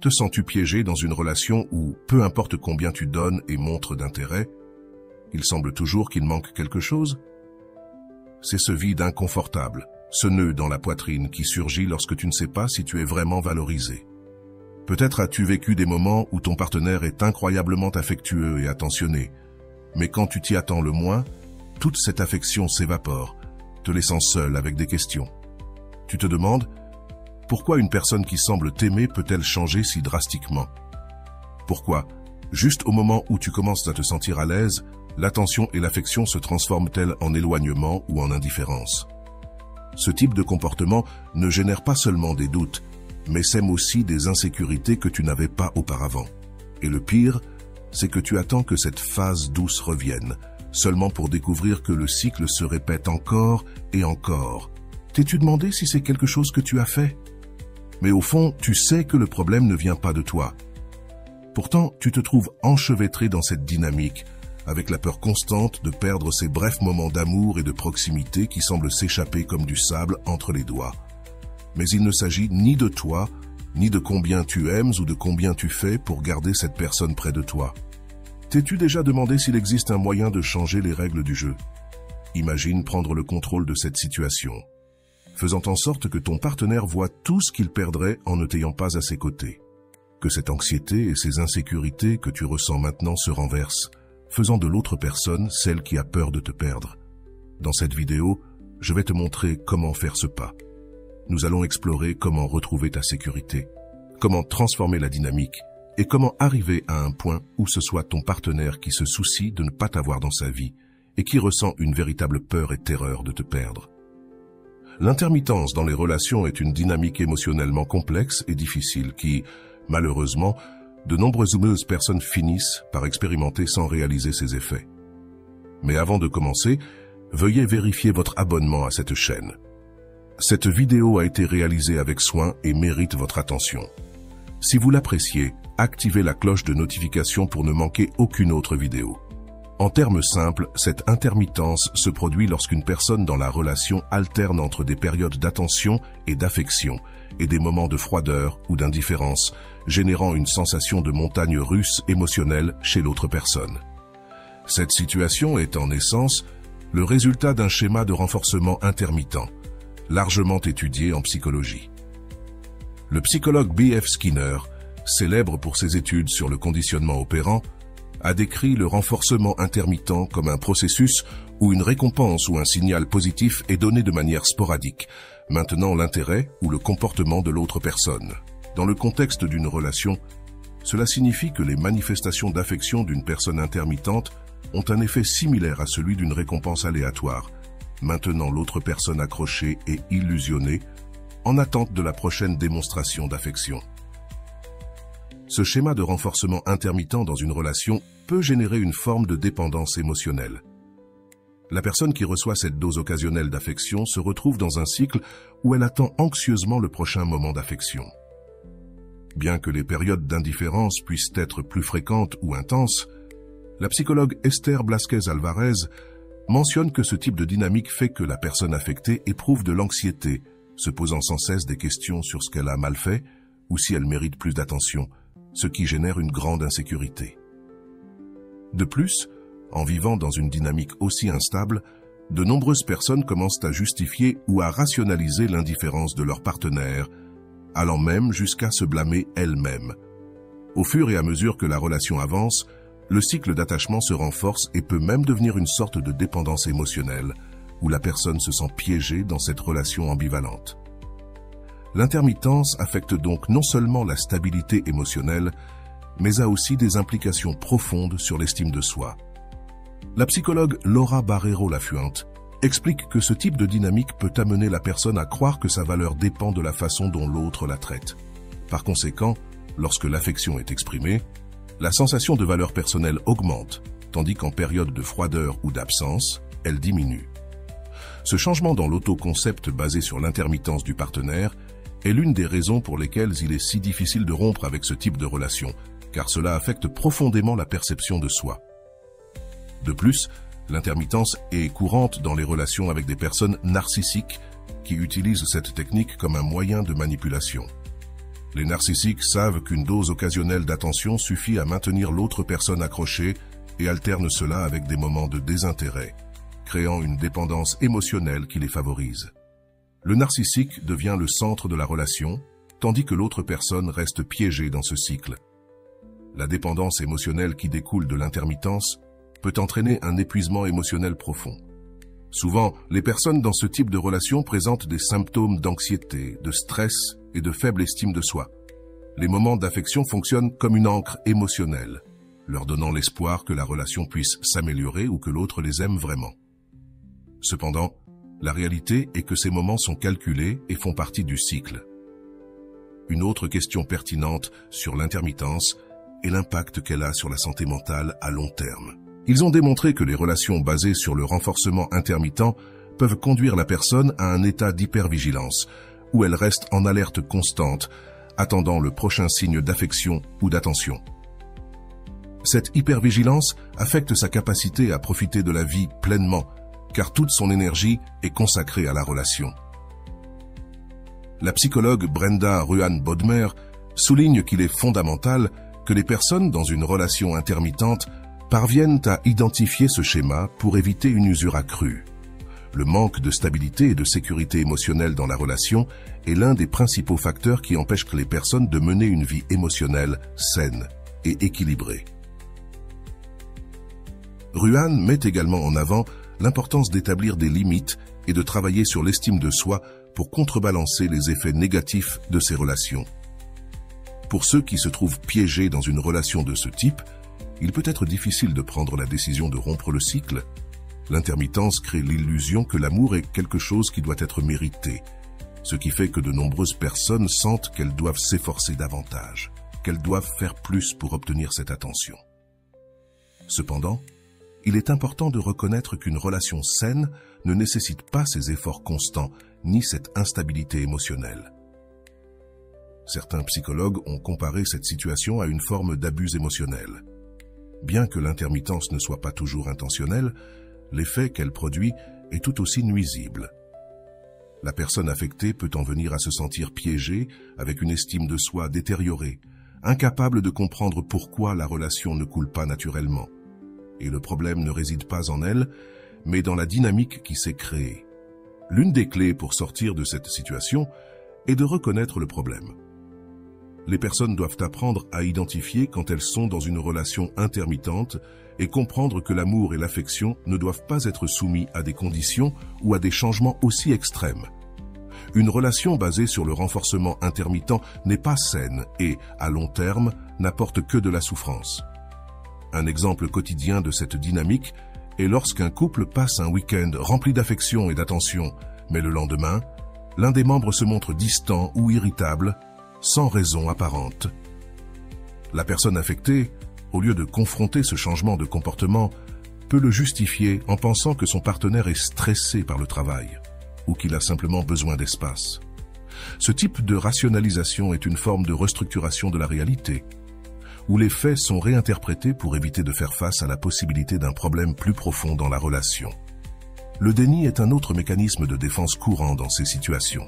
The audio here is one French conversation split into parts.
Te sens-tu piégé dans une relation où, peu importe combien tu donnes et montres d'intérêt, il semble toujours qu'il manque quelque chose? C'est ce vide inconfortable, ce nœud dans la poitrine qui surgit lorsque tu ne sais pas si tu es vraiment valorisé. Peut-être as-tu vécu des moments où ton partenaire est incroyablement affectueux et attentionné, mais quand tu t'y attends le moins, toute cette affection s'évapore, te laissant seul avec des questions. Tu te demandes, pourquoi une personne qui semble t'aimer peut-elle changer si drastiquement? Pourquoi, juste au moment où tu commences à te sentir à l'aise, l'attention et l'affection se transforment-elles en éloignement ou en indifférence? Ce type de comportement ne génère pas seulement des doutes, mais sème aussi des insécurités que tu n'avais pas auparavant. Et le pire, c'est que tu attends que cette phase douce revienne, seulement pour découvrir que le cycle se répète encore et encore. T'es-tu demandé si c'est quelque chose que tu as fait? Mais au fond, tu sais que le problème ne vient pas de toi. Pourtant, tu te trouves enchevêtré dans cette dynamique, avec la peur constante de perdre ces brefs moments d'amour et de proximité qui semblent s'échapper comme du sable entre les doigts. Mais il ne s'agit ni de toi, ni de combien tu aimes ou de combien tu fais pour garder cette personne près de toi. T'es-tu déjà demandé s'il existe un moyen de changer les règles du jeu? Imagine prendre le contrôle de cette situation, faisant en sorte que ton partenaire voit tout ce qu'il perdrait en ne t'ayant pas à ses côtés. Que cette anxiété et ces insécurités que tu ressens maintenant se renversent, faisant de l'autre personne celle qui a peur de te perdre. Dans cette vidéo, je vais te montrer comment faire ce pas. Nous allons explorer comment retrouver ta sécurité, comment transformer la dynamique et comment arriver à un point où ce soit ton partenaire qui se soucie de ne pas t'avoir dans sa vie et qui ressent une véritable peur et terreur de te perdre. L'intermittence dans les relations est une dynamique émotionnellement complexe et difficile qui, malheureusement, de nombreuses personnes finissent par expérimenter sans réaliser ses effets. Mais avant de commencer, veuillez vérifier votre abonnement à cette chaîne. Cette vidéo a été réalisée avec soin et mérite votre attention. Si vous l'appréciez, activez la cloche de notification pour ne manquer aucune autre vidéo. En termes simples, cette intermittence se produit lorsqu'une personne dans la relation alterne entre des périodes d'attention et d'affection et des moments de froideur ou d'indifférence, générant une sensation de montagne russe émotionnelle chez l'autre personne. Cette situation est en essence le résultat d'un schéma de renforcement intermittent, largement étudié en psychologie. Le psychologue B.F. Skinner, célèbre pour ses études sur le conditionnement opérant, a décrit le renforcement intermittent comme un processus où une récompense ou un signal positif est donné de manière sporadique, maintenant l'intérêt ou le comportement de l'autre personne. Dans le contexte d'une relation, cela signifie que les manifestations d'affection d'une personne intermittente ont un effet similaire à celui d'une récompense aléatoire, maintenant l'autre personne accrochée et illusionnée, en attente de la prochaine démonstration d'affection. Ce schéma de renforcement intermittent dans une relation peut générer une forme de dépendance émotionnelle. La personne qui reçoit cette dose occasionnelle d'affection se retrouve dans un cycle où elle attend anxieusement le prochain moment d'affection. Bien que les périodes d'indifférence puissent être plus fréquentes ou intenses, la psychologue Esther Blasquez Alvarez mentionne que ce type de dynamique fait que la personne affectée éprouve de l'anxiété, se posant sans cesse des questions sur ce qu'elle a mal fait ou si elle mérite plus d'attention, ce qui génère une grande insécurité. De plus, en vivant dans une dynamique aussi instable, de nombreuses personnes commencent à justifier ou à rationaliser l'indifférence de leur partenaire, allant même jusqu'à se blâmer elles-mêmes. Au fur et à mesure que la relation avance, le cycle d'attachement se renforce et peut même devenir une sorte de dépendance émotionnelle, où la personne se sent piégée dans cette relation ambivalente. L'intermittence affecte donc non seulement la stabilité émotionnelle, mais a aussi des implications profondes sur l'estime de soi. La psychologue Laura Barrero-Lafuente explique que ce type de dynamique peut amener la personne à croire que sa valeur dépend de la façon dont l'autre la traite. Par conséquent, lorsque l'affection est exprimée, la sensation de valeur personnelle augmente, tandis qu'en période de froideur ou d'absence, elle diminue. Ce changement dans l'autoconcept basé sur l'intermittence du partenaire est l'une des raisons pour lesquelles il est si difficile de rompre avec ce type de relation, car cela affecte profondément la perception de soi. De plus, l'intermittence est courante dans les relations avec des personnes narcissiques qui utilisent cette technique comme un moyen de manipulation. Les narcissiques savent qu'une dose occasionnelle d'attention suffit à maintenir l'autre personne accrochée et alternent cela avec des moments de désintérêt, créant une dépendance émotionnelle qui les favorise. Le narcissique devient le centre de la relation, tandis que l'autre personne reste piégée dans ce cycle. La dépendance émotionnelle qui découle de l'intermittence peut entraîner un épuisement émotionnel profond. Souvent, les personnes dans ce type de relation présentent des symptômes d'anxiété, de stress et de faible estime de soi. Les moments d'affection fonctionnent comme une ancre émotionnelle, leur donnant l'espoir que la relation puisse s'améliorer ou que l'autre les aime vraiment. Cependant, la réalité est que ces moments sont calculés et font partie du cycle. Une autre question pertinente sur l'intermittence est l'impact qu'elle a sur la santé mentale à long terme. Ils ont démontré que les relations basées sur le renforcement intermittent peuvent conduire la personne à un état d'hypervigilance, où elle reste en alerte constante, attendant le prochain signe d'affection ou d'attention. Cette hypervigilance affecte sa capacité à profiter de la vie pleinement, car toute son énergie est consacrée à la relation. La psychologue Brenda Ruan-Bodmer souligne qu'il est fondamental que les personnes dans une relation intermittente parviennent à identifier ce schéma pour éviter une usure accrue. Le manque de stabilité et de sécurité émotionnelle dans la relation est l'un des principaux facteurs qui empêchent les personnes de mener une vie émotionnelle saine et équilibrée. Ruan met également en avant l'importance d'établir des limites et de travailler sur l'estime de soi pour contrebalancer les effets négatifs de ces relations. Pour ceux qui se trouvent piégés dans une relation de ce type, il peut être difficile de prendre la décision de rompre le cycle. L'intermittence crée l'illusion que l'amour est quelque chose qui doit être mérité, ce qui fait que de nombreuses personnes sentent qu'elles doivent s'efforcer davantage, qu'elles doivent faire plus pour obtenir cette attention. Cependant, il est important de reconnaître qu'une relation saine ne nécessite pas ces efforts constants ni cette instabilité émotionnelle. Certains psychologues ont comparé cette situation à une forme d'abus émotionnel. Bien que l'intermittence ne soit pas toujours intentionnelle, l'effet qu'elle produit est tout aussi nuisible. La personne affectée peut en venir à se sentir piégée, avec une estime de soi détériorée, incapable de comprendre pourquoi la relation ne coule pas naturellement. Et le problème ne réside pas en elle, mais dans la dynamique qui s'est créée. L'une des clés pour sortir de cette situation est de reconnaître le problème. Les personnes doivent apprendre à identifier quand elles sont dans une relation intermittente et comprendre que l'amour et l'affection ne doivent pas être soumis à des conditions ou à des changements aussi extrêmes. Une relation basée sur le renforcement intermittent n'est pas saine et, à long terme, n'apporte que de la souffrance. Un exemple quotidien de cette dynamique est lorsqu'un couple passe un week-end rempli d'affection et d'attention, mais le lendemain, l'un des membres se montre distant ou irritable, sans raison apparente. La personne affectée, au lieu de confronter ce changement de comportement, peut le justifier en pensant que son partenaire est stressé par le travail ou qu'il a simplement besoin d'espace. Ce type de rationalisation est une forme de restructuration de la réalité, où les faits sont réinterprétés pour éviter de faire face à la possibilité d'un problème plus profond dans la relation. Le déni est un autre mécanisme de défense courant dans ces situations.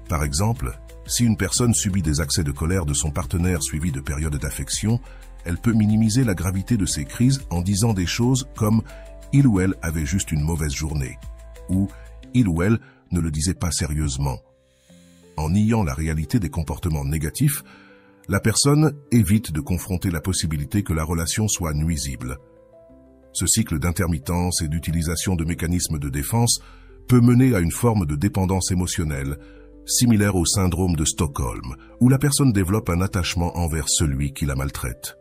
Par exemple, si une personne subit des accès de colère de son partenaire suivis de périodes d'affection, elle peut minimiser la gravité de ces crises en disant des choses comme « il ou elle avait juste une mauvaise journée » ou « il ou elle ne le disait pas sérieusement ». En niant la réalité des comportements négatifs, la personne évite de confronter la possibilité que la relation soit nuisible. Ce cycle d'intermittence et d'utilisation de mécanismes de défense peut mener à une forme de dépendance émotionnelle, similaire au syndrome de Stockholm, où la personne développe un attachement envers celui qui la maltraite.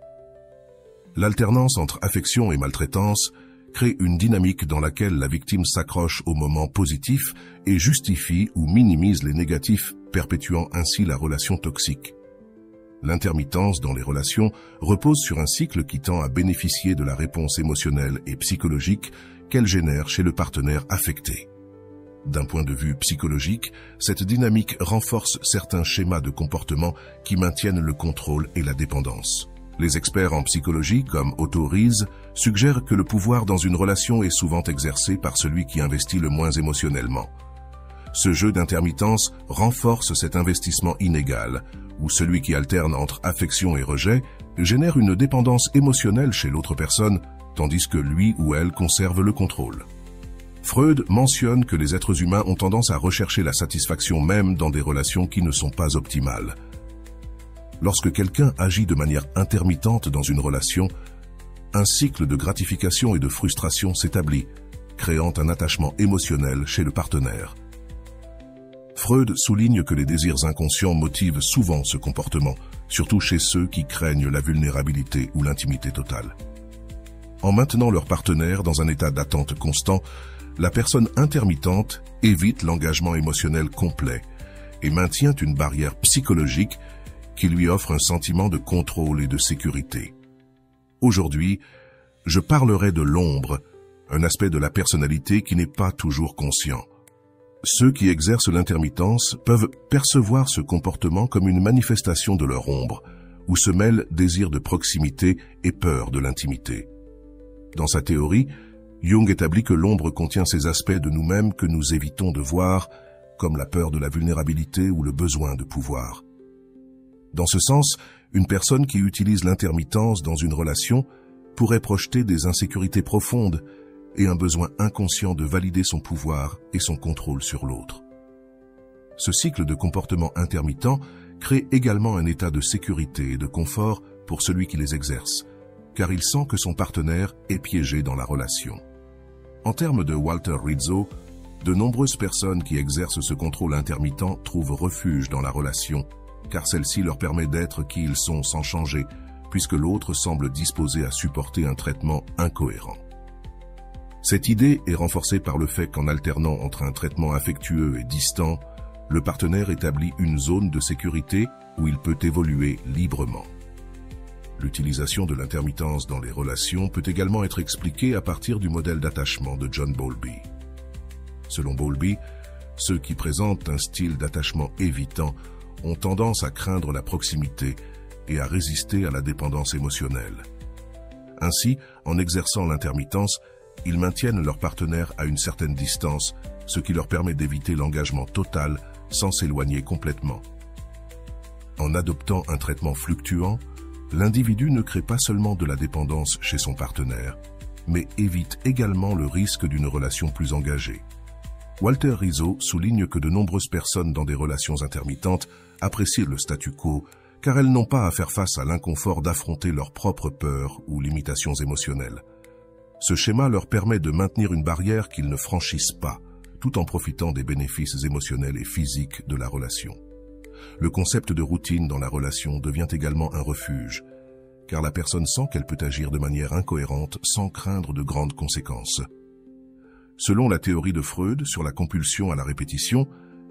L'alternance entre affection et maltraitance crée une dynamique dans laquelle la victime s'accroche aux moments positifs et justifie ou minimise les négatifs, perpétuant ainsi la relation toxique. L'intermittence dans les relations repose sur un cycle qui tend à bénéficier de la réponse émotionnelle et psychologique qu'elle génère chez le partenaire affecté. D'un point de vue psychologique, cette dynamique renforce certains schémas de comportement qui maintiennent le contrôle et la dépendance. Les experts en psychologie, comme Otto Ries, suggèrent que le pouvoir dans une relation est souvent exercé par celui qui investit le moins émotionnellement. Ce jeu d'intermittence renforce cet investissement inégal, où celui qui alterne entre affection et rejet génère une dépendance émotionnelle chez l'autre personne, tandis que lui ou elle conserve le contrôle. Freud mentionne que les êtres humains ont tendance à rechercher la satisfaction même dans des relations qui ne sont pas optimales. Lorsque quelqu'un agit de manière intermittente dans une relation, un cycle de gratification et de frustration s'établit, créant un attachement émotionnel chez le partenaire. Freud souligne que les désirs inconscients motivent souvent ce comportement, surtout chez ceux qui craignent la vulnérabilité ou l'intimité totale. En maintenant leur partenaire dans un état d'attente constant, la personne intermittente évite l'engagement émotionnel complet et maintient une barrière psychologique qui lui offre un sentiment de contrôle et de sécurité. Aujourd'hui, je parlerai de l'ombre, un aspect de la personnalité qui n'est pas toujours conscient. Ceux qui exercent l'intermittence peuvent percevoir ce comportement comme une manifestation de leur ombre, où se mêlent désir de proximité et peur de l'intimité. Dans sa théorie, Jung établit que l'ombre contient ces aspects de nous-mêmes que nous évitons de voir, comme la peur de la vulnérabilité ou le besoin de pouvoir. Dans ce sens, une personne qui utilise l'intermittence dans une relation pourrait projeter des insécurités profondes et un besoin inconscient de valider son pouvoir et son contrôle sur l'autre. Ce cycle de comportement intermittent crée également un état de sécurité et de confort pour celui qui les exerce, car il sent que son partenaire est piégé dans la relation. En termes de Walter Rizzo, de nombreuses personnes qui exercent ce contrôle intermittent trouvent refuge dans la relation, car celle-ci leur permet d'être qui ils sont sans changer, puisque l'autre semble disposé à supporter un traitement incohérent. Cette idée est renforcée par le fait qu'en alternant entre un traitement affectueux et distant, le partenaire établit une zone de sécurité où il peut évoluer librement. L'utilisation de l'intermittence dans les relations peut également être expliquée à partir du modèle d'attachement de John Bowlby. Selon Bowlby, ceux qui présentent un style d'attachement évitant ont tendance à craindre la proximité et à résister à la dépendance émotionnelle. Ainsi, en exerçant l'intermittence, ils maintiennent leur partenaire à une certaine distance, ce qui leur permet d'éviter l'engagement total sans s'éloigner complètement. En adoptant un traitement fluctuant, l'individu ne crée pas seulement de la dépendance chez son partenaire, mais évite également le risque d'une relation plus engagée. Walter Rizzo souligne que de nombreuses personnes dans des relations intermittentes apprécient le statu quo, car elles n'ont pas à faire face à l'inconfort d'affronter leurs propres peurs ou limitations émotionnelles. Ce schéma leur permet de maintenir une barrière qu'ils ne franchissent pas, tout en profitant des bénéfices émotionnels et physiques de la relation. Le concept de routine dans la relation devient également un refuge, car la personne sent qu'elle peut agir de manière incohérente sans craindre de grandes conséquences. Selon la théorie de Freud sur la compulsion à la répétition,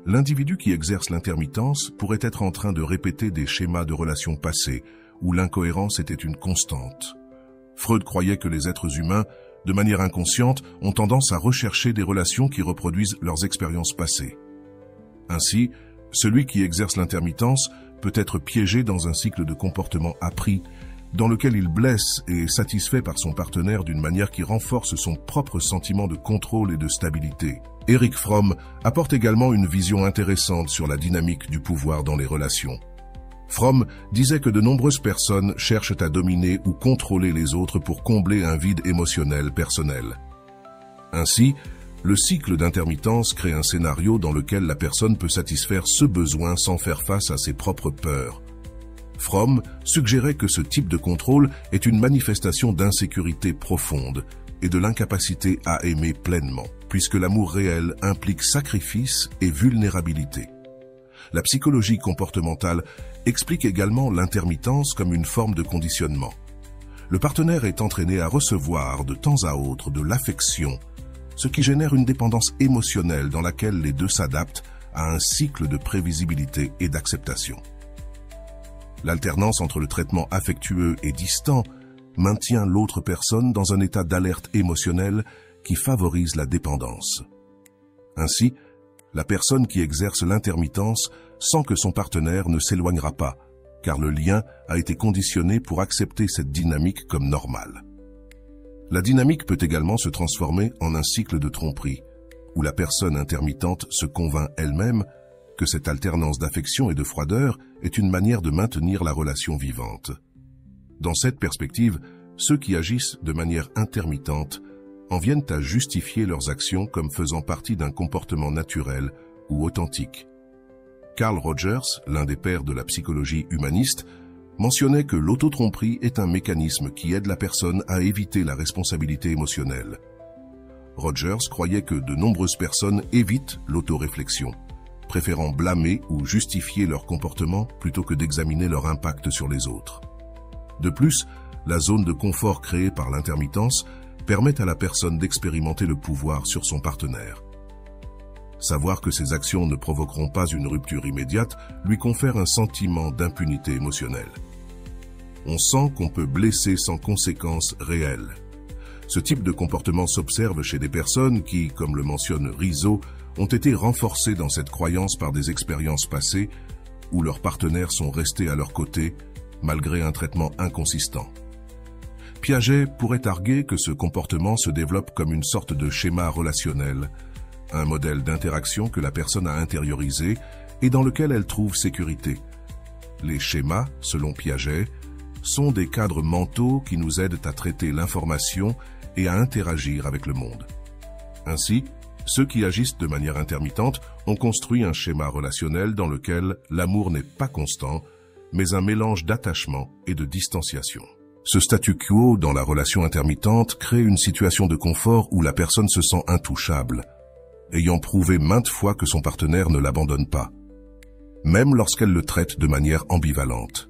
l'individu qui exerce l'intermittence pourrait être en train de répéter des schémas de relations passées où l'incohérence était une constante. Freud croyait que les êtres humains, de manière inconsciente, ont tendance à rechercher des relations qui reproduisent leurs expériences passées. Ainsi, celui qui exerce l'intermittence peut être piégé dans un cycle de comportement appris, dans lequel il blesse et est satisfait par son partenaire d'une manière qui renforce son propre sentiment de contrôle et de stabilité. Erich Fromm apporte également une vision intéressante sur la dynamique du pouvoir dans les relations. Fromm disait que de nombreuses personnes cherchent à dominer ou contrôler les autres pour combler un vide émotionnel personnel. Ainsi, le cycle d'intermittence crée un scénario dans lequel la personne peut satisfaire ce besoin sans faire face à ses propres peurs. Fromm suggérait que ce type de contrôle est une manifestation d'insécurité profonde et de l'incapacité à aimer pleinement, puisque l'amour réel implique sacrifice et vulnérabilité. La psychologie comportementale explique également l'intermittence comme une forme de conditionnement. Le partenaire est entraîné à recevoir de temps à autre de l'affection, ce qui génère une dépendance émotionnelle dans laquelle les deux s'adaptent à un cycle de prévisibilité et d'acceptation. L'alternance entre le traitement affectueux et distant maintient l'autre personne dans un état d'alerte émotionnelle qui favorise la dépendance. Ainsi, la personne qui exerce l'intermittence sent que son partenaire ne s'éloignera pas, car le lien a été conditionné pour accepter cette dynamique comme normale. La dynamique peut également se transformer en un cycle de tromperie, où la personne intermittente se convainc elle-même que cette alternance d'affection et de froideur est une manière de maintenir la relation vivante. Dans cette perspective, ceux qui agissent de manière intermittente en viennent à justifier leurs actions comme faisant partie d'un comportement naturel ou authentique. Carl Rogers, l'un des pères de la psychologie humaniste, mentionnait que l'autotromperie est un mécanisme qui aide la personne à éviter la responsabilité émotionnelle. Rogers croyait que de nombreuses personnes évitent l'autoréflexion, préférant blâmer ou justifier leur comportement plutôt que d'examiner leur impact sur les autres. De plus, la zone de confort créée par l'intermittence permet à la personne d'expérimenter le pouvoir sur son partenaire. Savoir que ses actions ne provoqueront pas une rupture immédiate lui confère un sentiment d'impunité émotionnelle. On sent qu'on peut blesser sans conséquences réelles. Ce type de comportement s'observe chez des personnes qui, comme le mentionne Rizzo, ont été renforcées dans cette croyance par des expériences passées où leurs partenaires sont restés à leur côté malgré un traitement inconsistant. Piaget pourrait arguer que ce comportement se développe comme une sorte de schéma relationnel, un modèle d'interaction que la personne a intériorisé et dans lequel elle trouve sécurité. Les schémas, selon Piaget, sont des cadres mentaux qui nous aident à traiter l'information et à interagir avec le monde. Ainsi, ceux qui agissent de manière intermittente ont construit un schéma relationnel dans lequel l'amour n'est pas constant, mais un mélange d'attachement et de distanciation. Ce statu quo dans la relation intermittente crée une situation de confort où la personne se sent intouchable, ayant prouvé maintes fois que son partenaire ne l'abandonne pas, même lorsqu'elle le traite de manière ambivalente.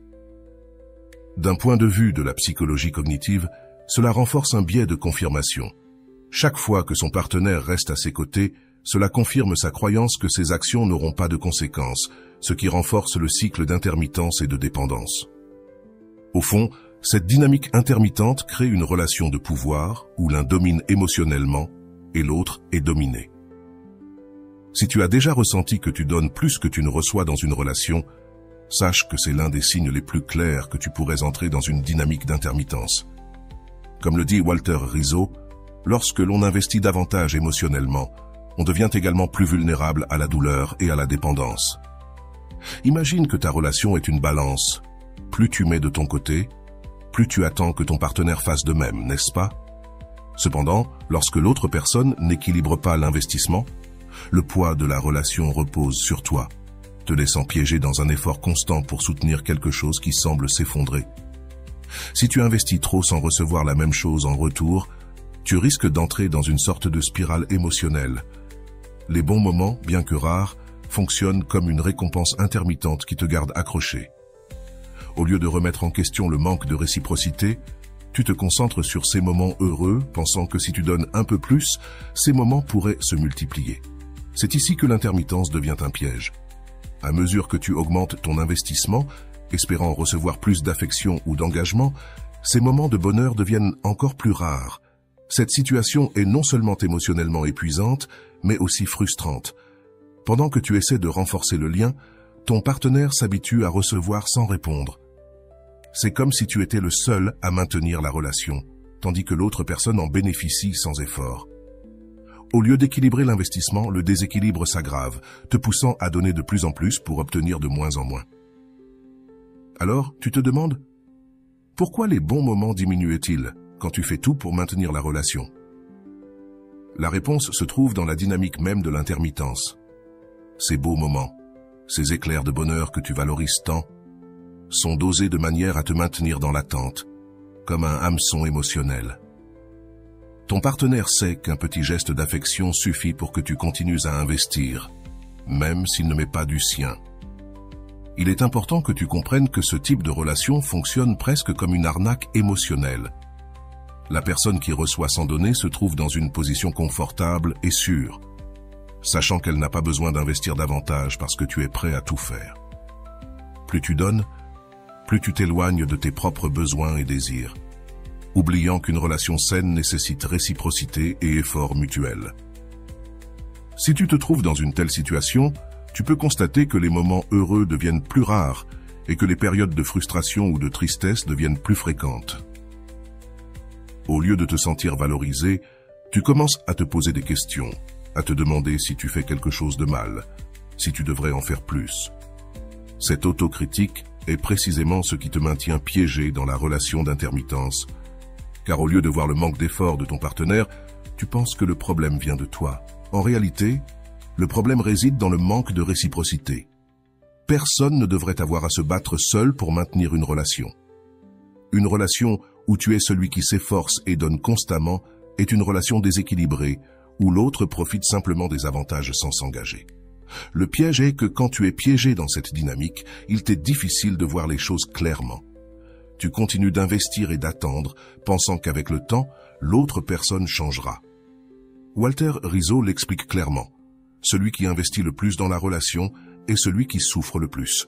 D'un point de vue de la psychologie cognitive, cela renforce un biais de confirmation. Chaque fois que son partenaire reste à ses côtés, cela confirme sa croyance que ses actions n'auront pas de conséquences, ce qui renforce le cycle d'intermittence et de dépendance. Au fond, cette dynamique intermittente crée une relation de pouvoir où l'un domine émotionnellement et l'autre est dominé. Si tu as déjà ressenti que tu donnes plus que tu ne reçois dans une relation, sache que c'est l'un des signes les plus clairs que tu pourrais entrer dans une dynamique d'intermittence. Comme le dit Walter Rizzo, lorsque l'on investit davantage émotionnellement, on devient également plus vulnérable à la douleur et à la dépendance. Imagine que ta relation est une balance. Plus tu mets de ton côté, plus tu attends que ton partenaire fasse de même, n'est-ce pas? Cependant, lorsque l'autre personne n'équilibre pas l'investissement, le poids de la relation repose sur toi, te laissant piéger dans un effort constant pour soutenir quelque chose qui semble s'effondrer. Si tu investis trop sans recevoir la même chose en retour, tu risques d'entrer dans une sorte de spirale émotionnelle. Les bons moments, bien que rares, fonctionnent comme une récompense intermittente qui te garde accroché. Au lieu de remettre en question le manque de réciprocité, tu te concentres sur ces moments heureux, pensant que si tu donnes un peu plus, ces moments pourraient se multiplier. C'est ici que l'intermittence devient un piège. À mesure que tu augmentes ton investissement, espérant recevoir plus d'affection ou d'engagement, ces moments de bonheur deviennent encore plus rares. Cette situation est non seulement émotionnellement épuisante, mais aussi frustrante. Pendant que tu essaies de renforcer le lien, ton partenaire s'habitue à recevoir sans répondre. C'est comme si tu étais le seul à maintenir la relation, tandis que l'autre personne en bénéficie sans effort. Au lieu d'équilibrer l'investissement, le déséquilibre s'aggrave, te poussant à donner de plus en plus pour obtenir de moins en moins. Alors, tu te demandes, pourquoi les bons moments diminuent-ils quand tu fais tout pour maintenir la relation? La réponse se trouve dans la dynamique même de l'intermittence. Ces beaux moments, ces éclairs de bonheur que tu valorises tant, sont dosés de manière à te maintenir dans l'attente, comme un hameçon émotionnel. Ton partenaire sait qu'un petit geste d'affection suffit pour que tu continues à investir, même s'il ne met pas du sien. Il est important que tu comprennes que ce type de relation fonctionne presque comme une arnaque émotionnelle. La personne qui reçoit sans donner se trouve dans une position confortable et sûre, sachant qu'elle n'a pas besoin d'investir davantage parce que tu es prêt à tout faire. Plus tu donnes, plus tu t'éloignes de tes propres besoins et désirs, oubliant qu'une relation saine nécessite réciprocité et effort mutuel. Si tu te trouves dans une telle situation, tu peux constater que les moments heureux deviennent plus rares et que les périodes de frustration ou de tristesse deviennent plus fréquentes. Au lieu de te sentir valorisé, tu commences à te poser des questions. à te demander si tu fais quelque chose de mal, si tu devrais en faire plus. Cette autocritique est précisément ce qui te maintient piégé dans la relation d'intermittence, car au lieu de voir le manque d'effort de ton partenaire, tu penses que le problème vient de toi. En réalité, le problème réside dans le manque de réciprocité. Personne ne devrait avoir à se battre seul pour maintenir une relation. Une relation où tu es celui qui s'efforce et donne constamment est une relation déséquilibrée, où l'autre profite simplement des avantages sans s'engager. Le piège est que quand tu es piégé dans cette dynamique, il t'est difficile de voir les choses clairement. Tu continues d'investir et d'attendre, pensant qu'avec le temps, l'autre personne changera. Walter Rizzo l'explique clairement. Celui qui investit le plus dans la relation est celui qui souffre le plus.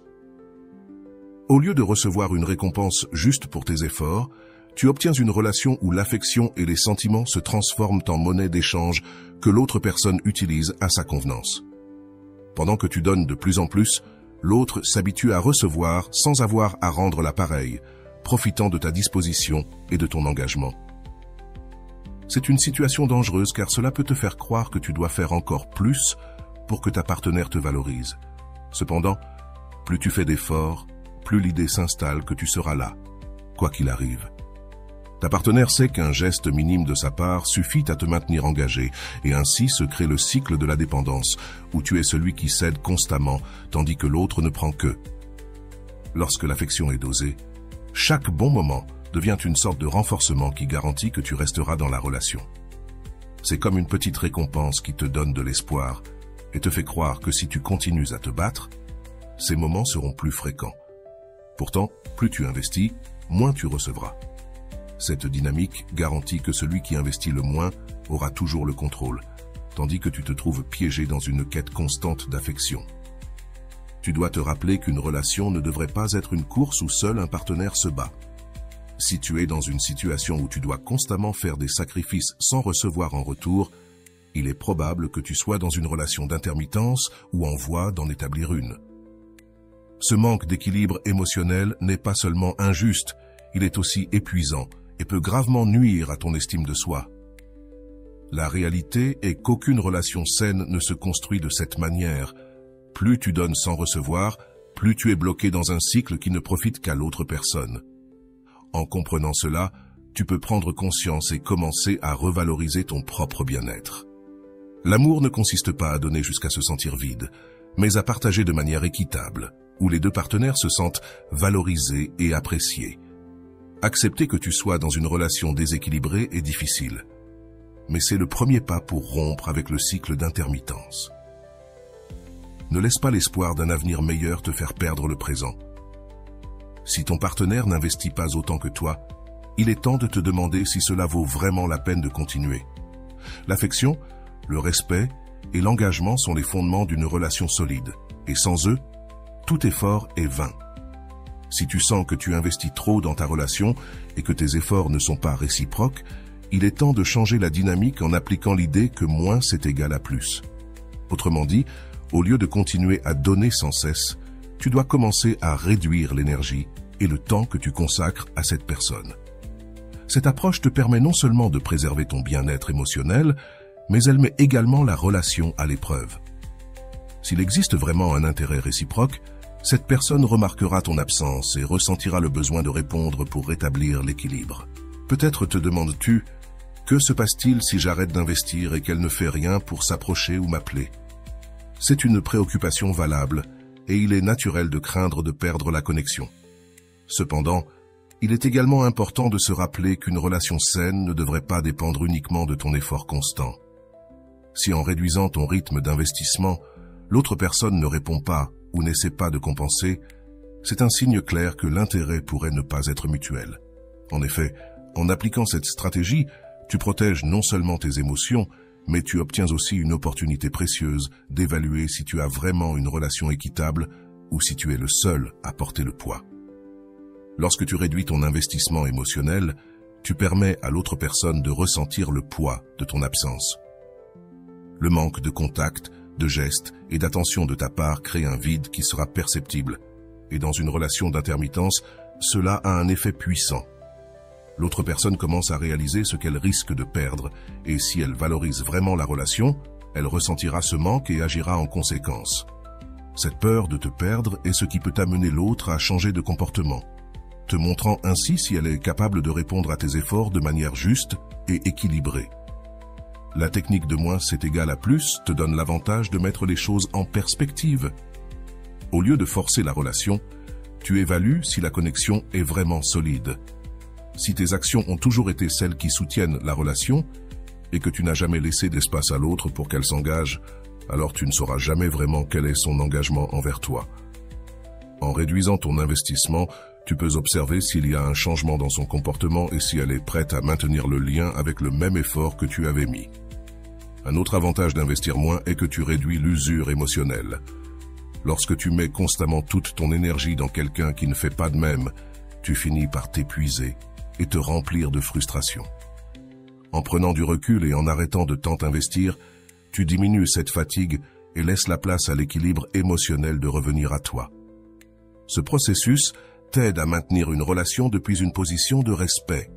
Au lieu de recevoir une récompense juste pour tes efforts, tu obtiens une relation où l'affection et les sentiments se transforment en monnaie d'échange que l'autre personne utilise à sa convenance. Pendant que tu donnes de plus en plus, l'autre s'habitue à recevoir sans avoir à rendre l'appareil, profitant de ta disposition et de ton engagement. C'est une situation dangereuse car cela peut te faire croire que tu dois faire encore plus pour que ta partenaire te valorise. Cependant, plus tu fais d'efforts, plus l'idée s'installe que tu seras là, quoi qu'il arrive. Ta partenaire sait qu'un geste minime de sa part suffit à te maintenir engagé, et ainsi se crée le cycle de la dépendance, où tu es celui qui cède constamment, tandis que l'autre ne prend que. Lorsque l'affection est dosée, chaque bon moment devient une sorte de renforcement qui garantit que tu resteras dans la relation. C'est comme une petite récompense qui te donne de l'espoir et te fait croire que si tu continues à te battre, ces moments seront plus fréquents. Pourtant, plus tu investis, moins tu recevras. Cette dynamique garantit que celui qui investit le moins aura toujours le contrôle, tandis que tu te trouves piégé dans une quête constante d'affection. Tu dois te rappeler qu'une relation ne devrait pas être une course où seul un partenaire se bat. Si tu es dans une situation où tu dois constamment faire des sacrifices sans recevoir en retour, il est probable que tu sois dans une relation d'intermittence ou en voie d'en établir une. Ce manque d'équilibre émotionnel n'est pas seulement injuste, il est aussi épuisant et peut gravement nuire à ton estime de soi. La réalité est qu'aucune relation saine ne se construit de cette manière. Plus tu donnes sans recevoir, plus tu es bloqué dans un cycle qui ne profite qu'à l'autre personne. En comprenant cela, tu peux prendre conscience et commencer à revaloriser ton propre bien-être. L'amour ne consiste pas à donner jusqu'à se sentir vide, mais à partager de manière équitable, où les deux partenaires se sentent valorisés et appréciés. Accepter que tu sois dans une relation déséquilibrée est difficile, mais c'est le premier pas pour rompre avec le cycle d'intermittence. Ne laisse pas l'espoir d'un avenir meilleur te faire perdre le présent. Si ton partenaire n'investit pas autant que toi, il est temps de te demander si cela vaut vraiment la peine de continuer. L'affection, le respect et l'engagement sont les fondements d'une relation solide, et sans eux, tout effort est vain. Si tu sens que tu investis trop dans ta relation et que tes efforts ne sont pas réciproques, il est temps de changer la dynamique en appliquant l'idée que moins c'est égal à plus. Autrement dit, au lieu de continuer à donner sans cesse, tu dois commencer à réduire l'énergie et le temps que tu consacres à cette personne. Cette approche te permet non seulement de préserver ton bien-être émotionnel, mais elle met également la relation à l'épreuve. S'il existe vraiment un intérêt réciproque, cette personne remarquera ton absence et ressentira le besoin de répondre pour rétablir l'équilibre. Peut-être te demandes-tu, que se passe-t-il si j'arrête d'investir et qu'elle ne fait rien pour s'approcher ou m'appeler? C'est une préoccupation valable et il est naturel de craindre de perdre la connexion. Cependant, il est également important de se rappeler qu'une relation saine ne devrait pas dépendre uniquement de ton effort constant. Si en réduisant ton rythme d'investissement, l'autre personne ne répond pas ou n'essaie pas de compenser, c'est un signe clair que l'intérêt pourrait ne pas être mutuel. En effet, en appliquant cette stratégie, tu protèges non seulement tes émotions, mais tu obtiens aussi une opportunité précieuse d'évaluer si tu as vraiment une relation équitable ou si tu es le seul à porter le poids. Lorsque tu réduis ton investissement émotionnel, tu permets à l'autre personne de ressentir le poids de ton absence. Le manque de contact, de gestes et d'attention de ta part crée un vide qui sera perceptible, et dans une relation d'intermittence, cela a un effet puissant. L'autre personne commence à réaliser ce qu'elle risque de perdre, et si elle valorise vraiment la relation, Elle ressentira ce manque et agira en conséquence. Cette peur de te perdre est ce qui peut amener l'autre à changer de comportement, te montrant ainsi si elle est capable de répondre à tes efforts de manière juste et équilibrée. La technique de moins c'est égal à plus te donne l'avantage de mettre les choses en perspective. Au lieu de forcer la relation, tu évalues si la connexion est vraiment solide. Si tes actions ont toujours été celles qui soutiennent la relation et que tu n'as jamais laissé d'espace à l'autre pour qu'elle s'engage, alors tu ne sauras jamais vraiment quel est son engagement envers toi. En réduisant ton investissement, tu peux observer s'il y a un changement dans son comportement et si elle est prête à maintenir le lien avec le même effort que tu avais mis. Un autre avantage d'investir moins est que tu réduis l'usure émotionnelle. Lorsque tu mets constamment toute ton énergie dans quelqu'un qui ne fait pas de même, tu finis par t'épuiser et te remplir de frustration. En prenant du recul et en arrêtant de tant investir, tu diminues cette fatigue et laisses la place à l'équilibre émotionnel de revenir à toi. Ce processus t'aide à maintenir une relation depuis une position de respect.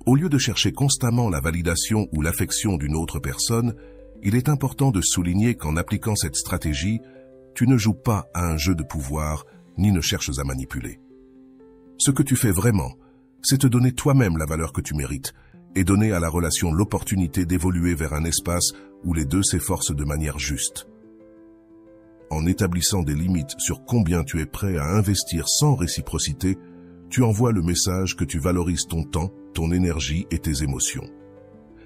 Au lieu de chercher constamment la validation ou l'affection d'une autre personne, il est important de souligner qu'en appliquant cette stratégie, tu ne joues pas à un jeu de pouvoir ni ne cherches à manipuler. Ce que tu fais vraiment, c'est te donner toi-même la valeur que tu mérites et donner à la relation l'opportunité d'évoluer vers un espace où les deux s'efforcent de manière juste. En établissant des limites sur combien tu es prêt à investir sans réciprocité, tu envoies le message que tu valorises ton temps, ton énergie et tes émotions.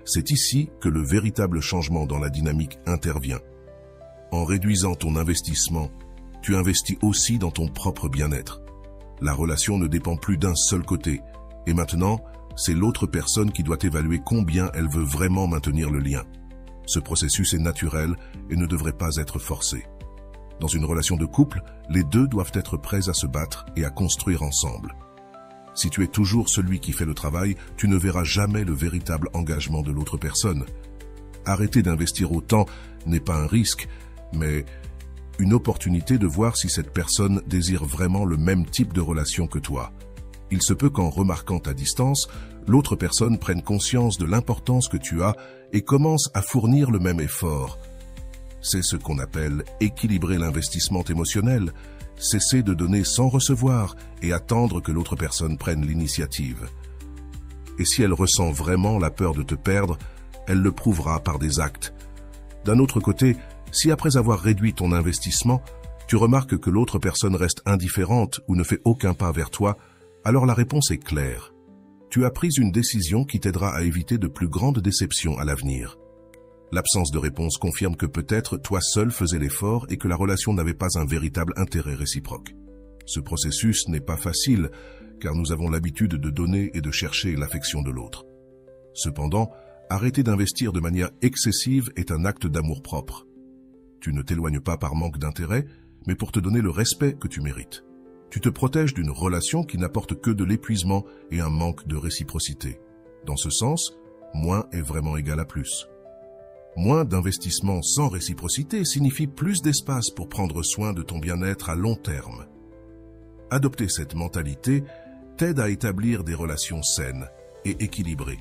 C'est ici que le véritable changement dans la dynamique intervient. En réduisant ton investissement, tu investis aussi dans ton propre bien-être. La relation ne dépend plus d'un seul côté, et maintenant, c'est l'autre personne qui doit évaluer combien elle veut vraiment maintenir le lien. Ce processus est naturel et ne devrait pas être forcé. Dans une relation de couple, les deux doivent être prêts à se battre et à construire ensemble. Si tu es toujours celui qui fait le travail, tu ne verras jamais le véritable engagement de l'autre personne. Arrêter d'investir autant n'est pas un risque, mais une opportunité de voir si cette personne désire vraiment le même type de relation que toi. Il se peut qu'en remarquant ta distance, l'autre personne prenne conscience de l'importance que tu as et commence à fournir le même effort. C'est ce qu'on appelle équilibrer l'investissement émotionnel, cesser de donner sans recevoir et attendre que l'autre personne prenne l'initiative. Et si elle ressent vraiment la peur de te perdre, elle le prouvera par des actes. D'un autre côté, si après avoir réduit ton investissement, tu remarques que l'autre personne reste indifférente ou ne fait aucun pas vers toi, alors la réponse est claire. Tu as pris une décision qui t'aidera à éviter de plus grandes déceptions à l'avenir. L'absence de réponse confirme que peut-être toi seul faisais l'effort et que la relation n'avait pas un véritable intérêt réciproque. Ce processus n'est pas facile, car nous avons l'habitude de donner et de chercher l'affection de l'autre. Cependant, arrêter d'investir de manière excessive est un acte d'amour-propre. Tu ne t'éloignes pas par manque d'intérêt, mais pour te donner le respect que tu mérites. Tu te protèges d'une relation qui n'apporte que de l'épuisement et un manque de réciprocité. Dans ce sens, moins est vraiment égal à plus. Moins d'investissement sans réciprocité signifie plus d'espace pour prendre soin de ton bien-être à long terme. Adopter cette mentalité t'aide à établir des relations saines et équilibrées.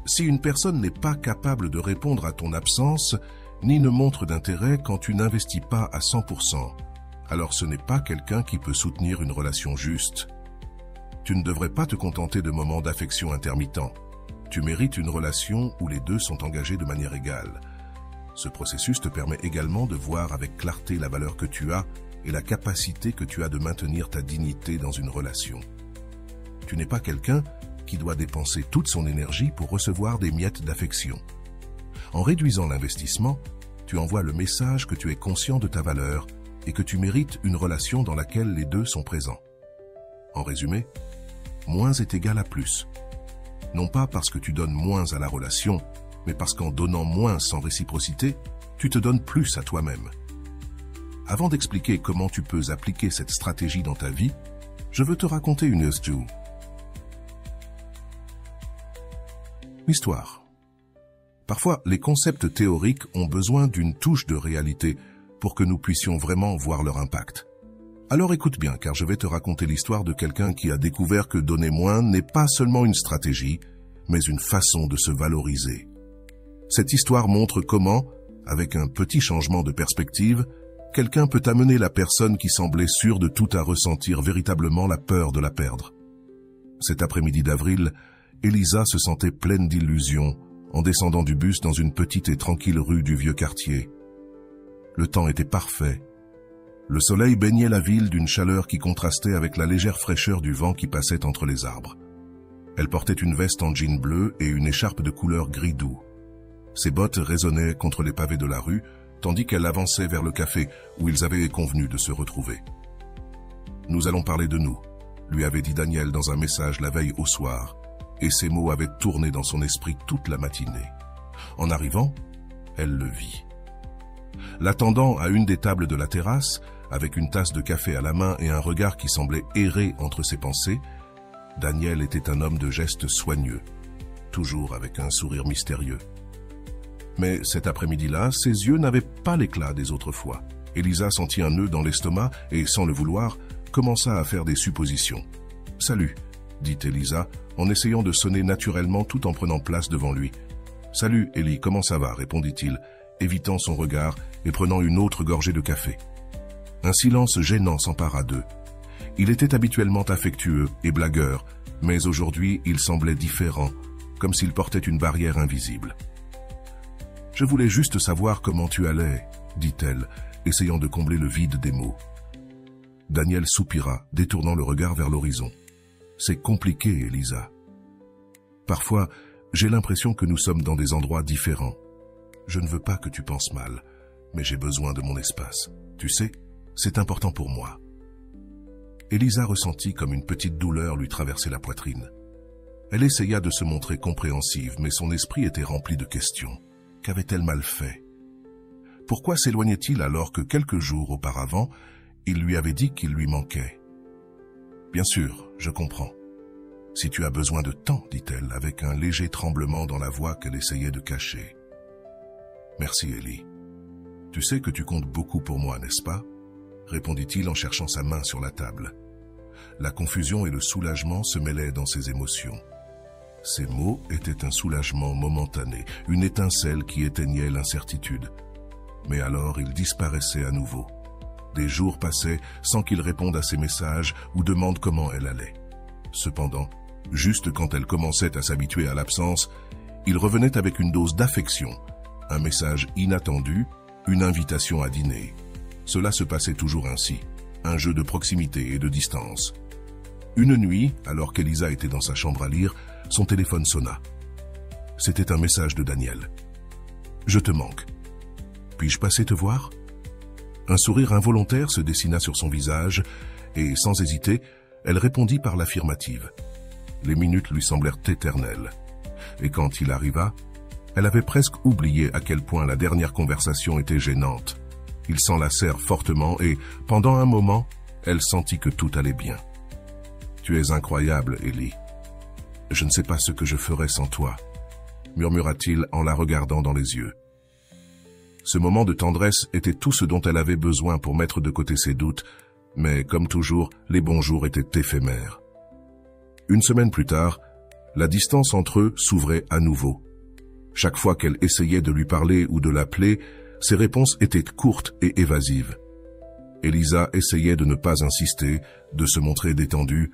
Si une personne n'est pas capable de répondre à ton absence, ni ne montre d'intérêt quand tu n'investis pas à 100%, alors ce n'est pas quelqu'un qui peut soutenir une relation juste. Tu ne devrais pas te contenter de moments d'affection intermittents. Tu mérites une relation où les deux sont engagés de manière égale. Ce processus te permet également de voir avec clarté la valeur que tu as et la capacité que tu as de maintenir ta dignité dans une relation. Tu n'es pas quelqu'un qui doit dépenser toute son énergie pour recevoir des miettes d'affection. En réduisant l'investissement, tu envoies le message que tu es conscient de ta valeur et que tu mérites une relation dans laquelle les deux sont présents. En résumé, moins est égal à plus. Non pas parce que tu donnes moins à la relation, mais parce qu'en donnant moins sans réciprocité, tu te donnes plus à toi-même. Avant d'expliquer comment tu peux appliquer cette stratégie dans ta vie, je veux te raconter une histoire. Parfois, les concepts théoriques ont besoin d'une touche de réalité pour que nous puissions vraiment voir leur impact. Alors écoute bien, car je vais te raconter l'histoire de quelqu'un qui a découvert que donner moins n'est pas seulement une stratégie, mais une façon de se valoriser. Cette histoire montre comment, avec un petit changement de perspective, quelqu'un peut amener la personne qui semblait sûre de tout à ressentir véritablement la peur de la perdre. Cet après-midi d'avril, Elisa se sentait pleine d'illusions en descendant du bus dans une petite et tranquille rue du vieux quartier. Le temps était parfait. Le soleil baignait la ville d'une chaleur qui contrastait avec la légère fraîcheur du vent qui passait entre les arbres. Elle portait une veste en jean bleu et une écharpe de couleur gris doux. Ses bottes résonnaient contre les pavés de la rue, tandis qu'elle avançait vers le café où ils avaient convenu de se retrouver. « Nous allons parler de nous », lui avait dit Daniel dans un message la veille au soir, et ces mots avaient tourné dans son esprit toute la matinée. En arrivant, elle le vit. L'attendant à une des tables de la terrasse, avec une tasse de café à la main et un regard qui semblait errer entre ses pensées, Daniel était un homme de gestes soigneux, toujours avec un sourire mystérieux. Mais cet après-midi-là, ses yeux n'avaient pas l'éclat des autres fois. Elisa sentit un nœud dans l'estomac et, sans le vouloir, commença à faire des suppositions. « Salut », dit Elisa, en essayant de sonner naturellement tout en prenant place devant lui. « Salut, Ellie, comment ça va ?» répondit-il, évitant son regard et prenant une autre gorgée de café. Un silence gênant s'empara d'eux. Il était habituellement affectueux et blagueur, mais aujourd'hui il semblait différent, comme s'il portait une barrière invisible. « Je voulais juste savoir comment tu allais, » dit-elle, essayant de combler le vide des mots. Daniel soupira, détournant le regard vers l'horizon. « C'est compliqué, Elisa. Parfois, j'ai l'impression que nous sommes dans des endroits différents. Je ne veux pas que tu penses mal, mais j'ai besoin de mon espace. Tu sais, c'est important pour moi. » Elisa ressentit comme une petite douleur lui traverser la poitrine. Elle essaya de se montrer compréhensive, mais son esprit était rempli de questions. Qu'avait-elle mal fait? Pourquoi s'éloignait-il alors que quelques jours auparavant, il lui avait dit qu'il lui manquait? « Bien sûr, je comprends. Si tu as besoin de temps, dit-elle, avec un léger tremblement dans la voix qu'elle essayait de cacher. « Merci, Ellie. Tu sais que tu comptes beaucoup pour moi, n'est-ce pas ?» répondit-il en cherchant sa main sur la table. La confusion et le soulagement se mêlaient dans ses émotions. Ces mots étaient un soulagement momentané, une étincelle qui éteignait l'incertitude. Mais alors il disparaissait à nouveau. Des jours passaient sans qu'il réponde à ses messages ou demande comment elle allait. Cependant, juste quand elle commençait à s'habituer à l'absence, il revenait avec une dose d'affection, un message inattendu, une invitation à dîner. Cela se passait toujours ainsi, un jeu de proximité et de distance. Une nuit, alors qu'Elisa était dans sa chambre à lire, son téléphone sonna. C'était un message de Daniel. « Je te manque. Puis-je passer te voir ?» Un sourire involontaire se dessina sur son visage et, sans hésiter, elle répondit par l'affirmative. Les minutes lui semblèrent éternelles. Et quand il arriva, elle avait presque oublié à quel point la dernière conversation était gênante. Ils s'enlacèrent fortement et, pendant un moment, elle sentit que tout allait bien. « Tu es incroyable, Ellie. Je ne sais pas ce que je ferais sans toi, » murmura-t-il en la regardant dans les yeux. Ce moment de tendresse était tout ce dont elle avait besoin pour mettre de côté ses doutes, mais comme toujours, les bons jours étaient éphémères. Une semaine plus tard, la distance entre eux s'ouvrait à nouveau. Chaque fois qu'elle essayait de lui parler ou de l'appeler, ses réponses étaient courtes et évasives. Elisa essayait de ne pas insister, de se montrer détendue,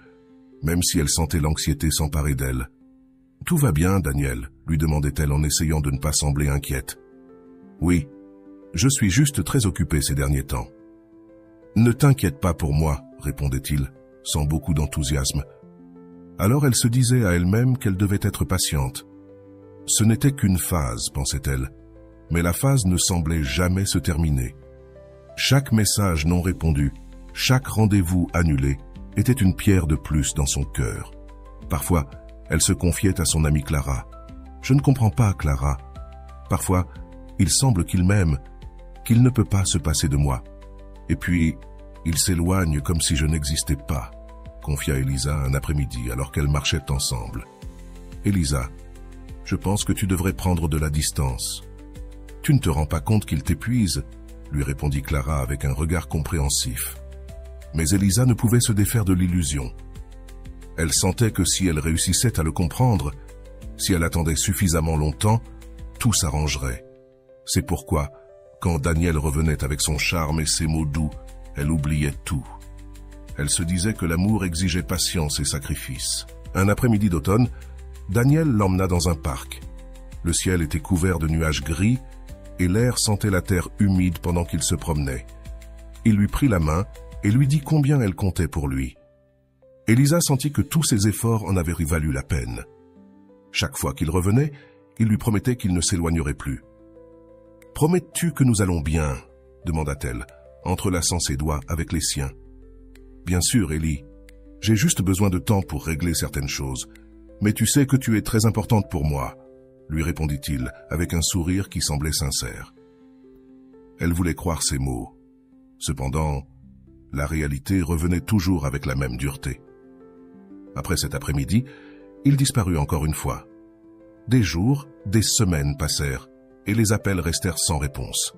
même si elle sentait l'anxiété s'emparer d'elle. « Tout va bien, Daniel ?» lui demandait-elle en essayant de ne pas sembler inquiète. « Oui, je suis juste très occupée ces derniers temps. »« Ne t'inquiète pas pour moi, » répondait-il, sans beaucoup d'enthousiasme. Alors elle se disait à elle-même qu'elle devait être patiente. Ce n'était qu'une phase, pensait-elle, mais la phase ne semblait jamais se terminer. Chaque message non répondu, chaque rendez-vous annulé, était une pierre de plus dans son cœur. Parfois, elle se confiait à son amie Clara. « Je ne comprends pas, Clara. Parfois, il semble qu'il m'aime, qu'il ne peut pas se passer de moi. Et puis, il s'éloigne comme si je n'existais pas, » confia Elisa un après-midi alors qu'elles marchaient ensemble. « Elisa, je pense que tu devrais prendre de la distance. »« Tu ne te rends pas compte qu'il t'épuise ?» lui répondit Clara avec un regard compréhensif. Mais Elisa ne pouvait se défaire de l'illusion. Elle sentait que si elle réussissait à le comprendre, si elle attendait suffisamment longtemps, tout s'arrangerait. C'est pourquoi, quand Daniel revenait avec son charme et ses mots doux, elle oubliait tout. Elle se disait que l'amour exigeait patience et sacrifice. Un après-midi d'automne, Daniel l'emmena dans un parc. Le ciel était couvert de nuages gris et l'air sentait la terre humide pendant qu'il se promenait. Il lui prit la main et lui dit combien elle comptait pour lui. Elisa sentit que tous ses efforts en avaient valu la peine. Chaque fois qu'il revenait, il lui promettait qu'il ne s'éloignerait plus. « Promets-tu que nous allons bien ?» demanda-t-elle, entrelaçant ses doigts avec les siens. « Bien sûr, Ellie. J'ai juste besoin de temps pour régler certaines choses. Mais tu sais que tu es très importante pour moi, » lui répondit-il avec un sourire qui semblait sincère. Elle voulait croire ses mots. Cependant, la réalité revenait toujours avec la même dureté. Après cet après-midi, il disparut encore une fois. Des jours, des semaines passèrent, et les appels restèrent sans réponse.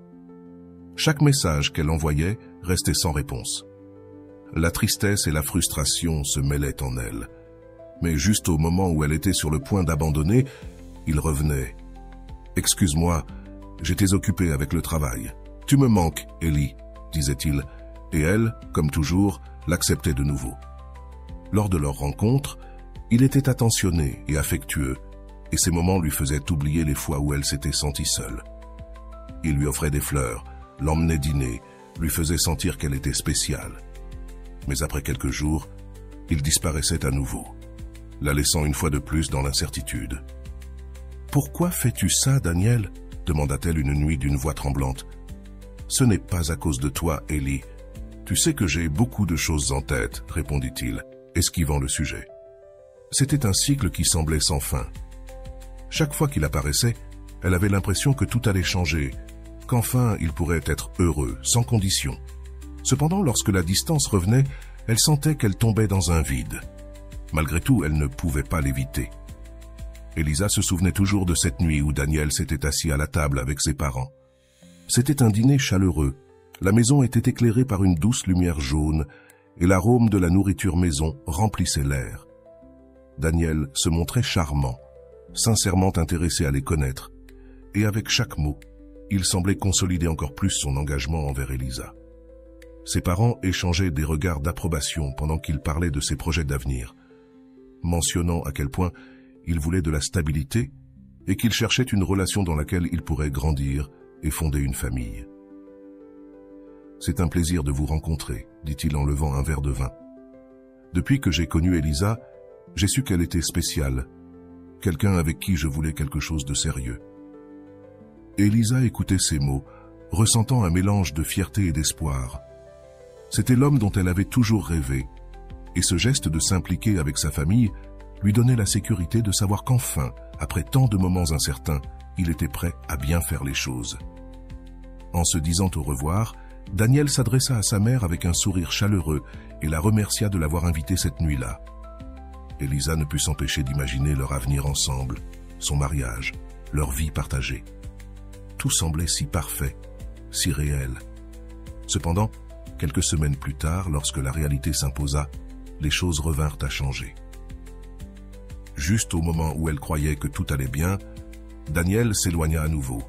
Chaque message qu'elle envoyait restait sans réponse. La tristesse et la frustration se mêlaient en elle. Mais juste au moment où elle était sur le point d'abandonner, il revenait. « Excuse-moi, j'étais occupé avec le travail. Tu me manques, Ellie, » disait-il, et elle, comme toujours, l'acceptait de nouveau. Lors de leur rencontre, il était attentionné et affectueux, et ces moments lui faisaient oublier les fois où elle s'était sentie seule. Il lui offrait des fleurs, l'emmenait dîner, lui faisait sentir qu'elle était spéciale. Mais après quelques jours, il disparaissait à nouveau, la laissant une fois de plus dans l'incertitude. « Pourquoi fais-tu ça, Daniel ?» demanda-t-elle une nuit d'une voix tremblante. « Ce n'est pas à cause de toi, Ellie. Tu sais que j'ai beaucoup de choses en tête, » répondit-il, esquivant le sujet. C'était un cycle qui semblait sans fin. Chaque fois qu'il apparaissait, elle avait l'impression que tout allait changer, qu'enfin il pourrait être heureux, sans condition. Cependant, lorsque la distance revenait, elle sentait qu'elle tombait dans un vide. Malgré tout, elle ne pouvait pas l'éviter. Elisa se souvenait toujours de cette nuit où Daniel s'était assis à la table avec ses parents. C'était un dîner chaleureux. La maison était éclairée par une douce lumière jaune et l'arôme de la nourriture maison remplissait l'air. Daniel se montrait charmant, sincèrement intéressé à les connaître, et avec chaque mot, il semblait consolider encore plus son engagement envers Elisa. Ses parents échangeaient des regards d'approbation pendant qu'il parlait de ses projets d'avenir, mentionnant à quel point il voulait de la stabilité et qu'il cherchait une relation dans laquelle il pourrait grandir et fonder une famille. « C'est un plaisir de vous rencontrer, » dit-il en levant un verre de vin. « Depuis que j'ai connu Elisa, j'ai su qu'elle était spéciale, quelqu'un avec qui je voulais quelque chose de sérieux. » Elisa écoutait ces mots, ressentant un mélange de fierté et d'espoir. C'était l'homme dont elle avait toujours rêvé, et ce geste de s'impliquer avec sa famille lui donnait la sécurité de savoir qu'enfin, après tant de moments incertains, il était prêt à bien faire les choses. En se disant au revoir, Daniel s'adressa à sa mère avec un sourire chaleureux et la remercia de l'avoir invitée cette nuit-là. Elisa ne put s'empêcher d'imaginer leur avenir ensemble, son mariage, leur vie partagée. Tout semblait si parfait, si réel. Cependant, quelques semaines plus tard, lorsque la réalité s'imposa, les choses revinrent à changer. Juste au moment où elle croyait que tout allait bien, Daniel s'éloigna à nouveau,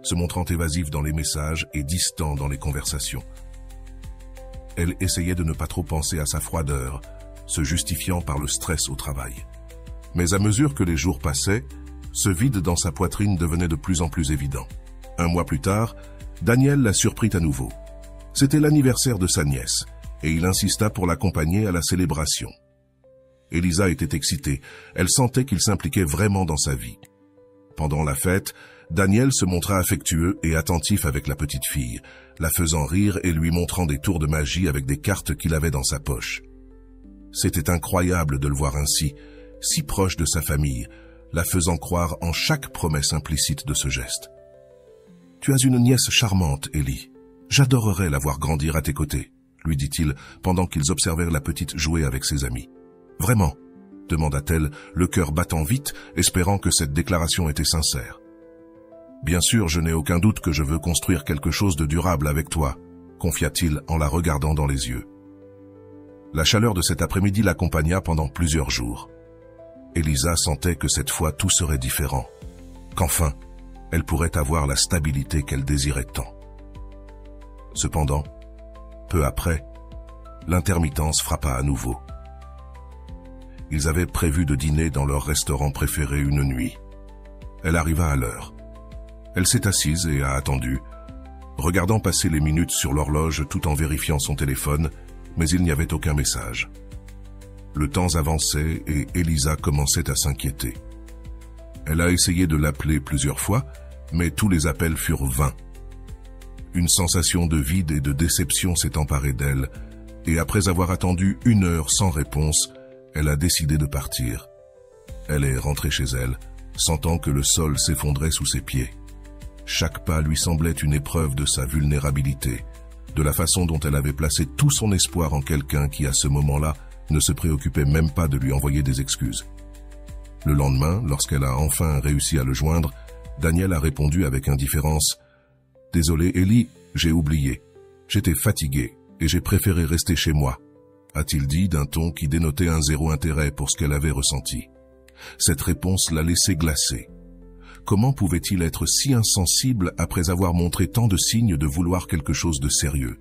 se montrant évasif dans les messages et distant dans les conversations. Elle essayait de ne pas trop penser à sa froideur, se justifiant par le stress au travail. Mais à mesure que les jours passaient, ce vide dans sa poitrine devenait de plus en plus évident. Un mois plus tard, Daniel la surprit à nouveau. C'était l'anniversaire de sa nièce, et il insista pour l'accompagner à la célébration. Elisa était excitée, elle sentait qu'il s'impliquait vraiment dans sa vie. Pendant la fête, Daniel se montra affectueux et attentif avec la petite fille, la faisant rire et lui montrant des tours de magie avec des cartes qu'il avait dans sa poche. C'était incroyable de le voir ainsi, si proche de sa famille, la faisant croire en chaque promesse implicite de ce geste. « Tu as une nièce charmante, Ellie. J'adorerais la voir grandir à tes côtés, » lui dit-il pendant qu'ils observèrent la petite jouer avec ses amis. « Vraiment ?» demanda-t-elle, le cœur battant vite, espérant que cette déclaration était sincère. « Bien sûr, je n'ai aucun doute que je veux construire quelque chose de durable avec toi, » confia-t-il en la regardant dans les yeux. La chaleur de cet après-midi l'accompagna pendant plusieurs jours. Elisa sentait que cette fois tout serait différent, qu'enfin, elle pourrait avoir la stabilité qu'elle désirait tant. Cependant, peu après, l'intermittence frappa à nouveau. Ils avaient prévu de dîner dans leur restaurant préféré une nuit. Elle arriva à l'heure. Elle s'est assise et a attendu, regardant passer les minutes sur l'horloge tout en vérifiant son téléphone, mais il n'y avait aucun message. Le temps avançait et Elisa commençait à s'inquiéter. Elle a essayé de l'appeler plusieurs fois, mais tous les appels furent vains. Une sensation de vide et de déception s'est emparée d'elle, et après avoir attendu 1 heure sans réponse, elle a décidé de partir. Elle est rentrée chez elle, sentant que le sol s'effondrait sous ses pieds. Chaque pas lui semblait une épreuve de sa vulnérabilité, de la façon dont elle avait placé tout son espoir en quelqu'un qui, à ce moment-là, ne se préoccupait même pas de lui envoyer des excuses. Le lendemain, lorsqu'elle a enfin réussi à le joindre, Daniel a répondu avec indifférence « Désolé Ellie, j'ai oublié. J'étais fatigué et j'ai préféré rester chez moi », a-t-il dit d'un ton qui dénotait un zéro intérêt pour ce qu'elle avait ressenti. Cette réponse l'a laissé glacée. Comment pouvait-il être si insensible après avoir montré tant de signes de vouloir quelque chose de sérieux?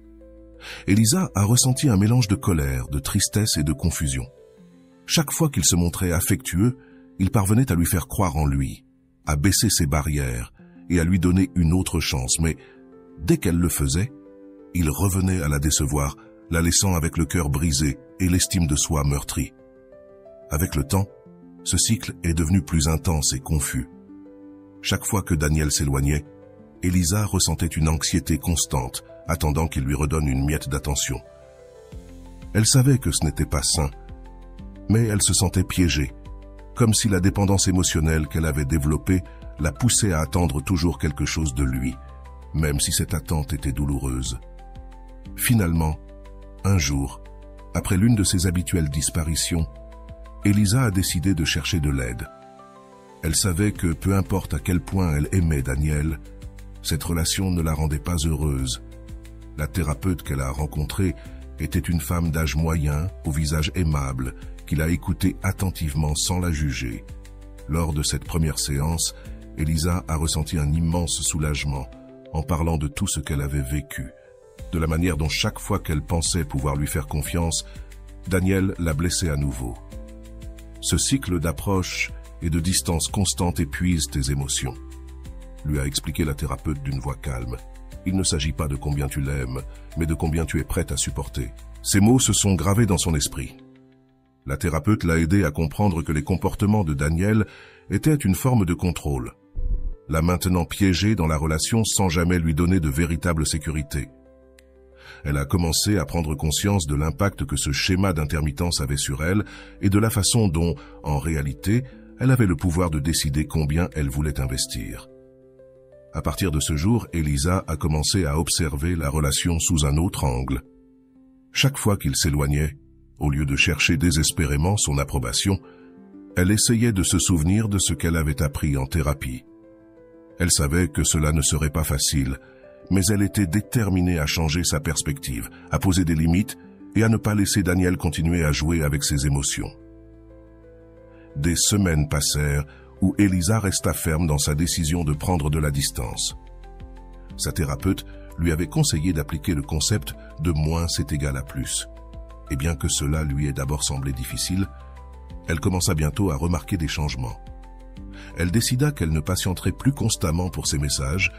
Elisa a ressenti un mélange de colère, de tristesse et de confusion. Chaque fois qu'il se montrait affectueux, il parvenait à lui faire croire en lui, à baisser ses barrières et à lui donner une autre chance, mais dès qu'elle le faisait, il revenait à la décevoir, la laissant avec le cœur brisé et l'estime de soi meurtrie. Avec le temps, ce cycle est devenu plus intense et confus. Chaque fois que Daniel s'éloignait, Elisa ressentait une anxiété constante, attendant qu'il lui redonne une miette d'attention. Elle savait que ce n'était pas sain, mais elle se sentait piégée, comme si la dépendance émotionnelle qu'elle avait développée la poussait à attendre toujours quelque chose de lui, même si cette attente était douloureuse. Finalement, un jour, après l'une de ses habituelles disparitions, Elisa a décidé de chercher de l'aide. Elle savait que peu importe à quel point elle aimait Daniel, cette relation ne la rendait pas heureuse. La thérapeute qu'elle a rencontrée était une femme d'âge moyen, au visage aimable, qui l'a écoutée attentivement sans la juger. Lors de cette première séance, Elisa a ressenti un immense soulagement en parlant de tout ce qu'elle avait vécu, de la manière dont chaque fois qu'elle pensait pouvoir lui faire confiance, Daniel la blessait à nouveau. Ce cycle d'approche et de distance constante épuise tes émotions, lui a expliqué la thérapeute d'une voix calme. Il ne s'agit pas de combien tu l'aimes, mais de combien tu es prête à supporter. Ces mots se sont gravés dans son esprit. La thérapeute l'a aidé à comprendre que les comportements de Daniel étaient une forme de contrôle, la maintenant piégée dans la relation sans jamais lui donner de véritable sécurité. Elle a commencé à prendre conscience de l'impact que ce schéma d'intermittence avait sur elle et de la façon dont, en réalité, elle avait le pouvoir de décider combien elle voulait investir. À partir de ce jour, Elisa a commencé à observer la relation sous un autre angle. Chaque fois qu'il s'éloignait, au lieu de chercher désespérément son approbation, elle essayait de se souvenir de ce qu'elle avait appris en thérapie. Elle savait que cela ne serait pas facile, mais elle était déterminée à changer sa perspective, à poser des limites et à ne pas laisser Daniel continuer à jouer avec ses émotions. Des semaines passèrent où Elisa resta ferme dans sa décision de prendre de la distance. Sa thérapeute lui avait conseillé d'appliquer le concept de moins c'est égal à plus. Et bien que cela lui ait d'abord semblé difficile, elle commença bientôt à remarquer des changements. Elle décida qu'elle ne patienterait plus constamment pour ses messages,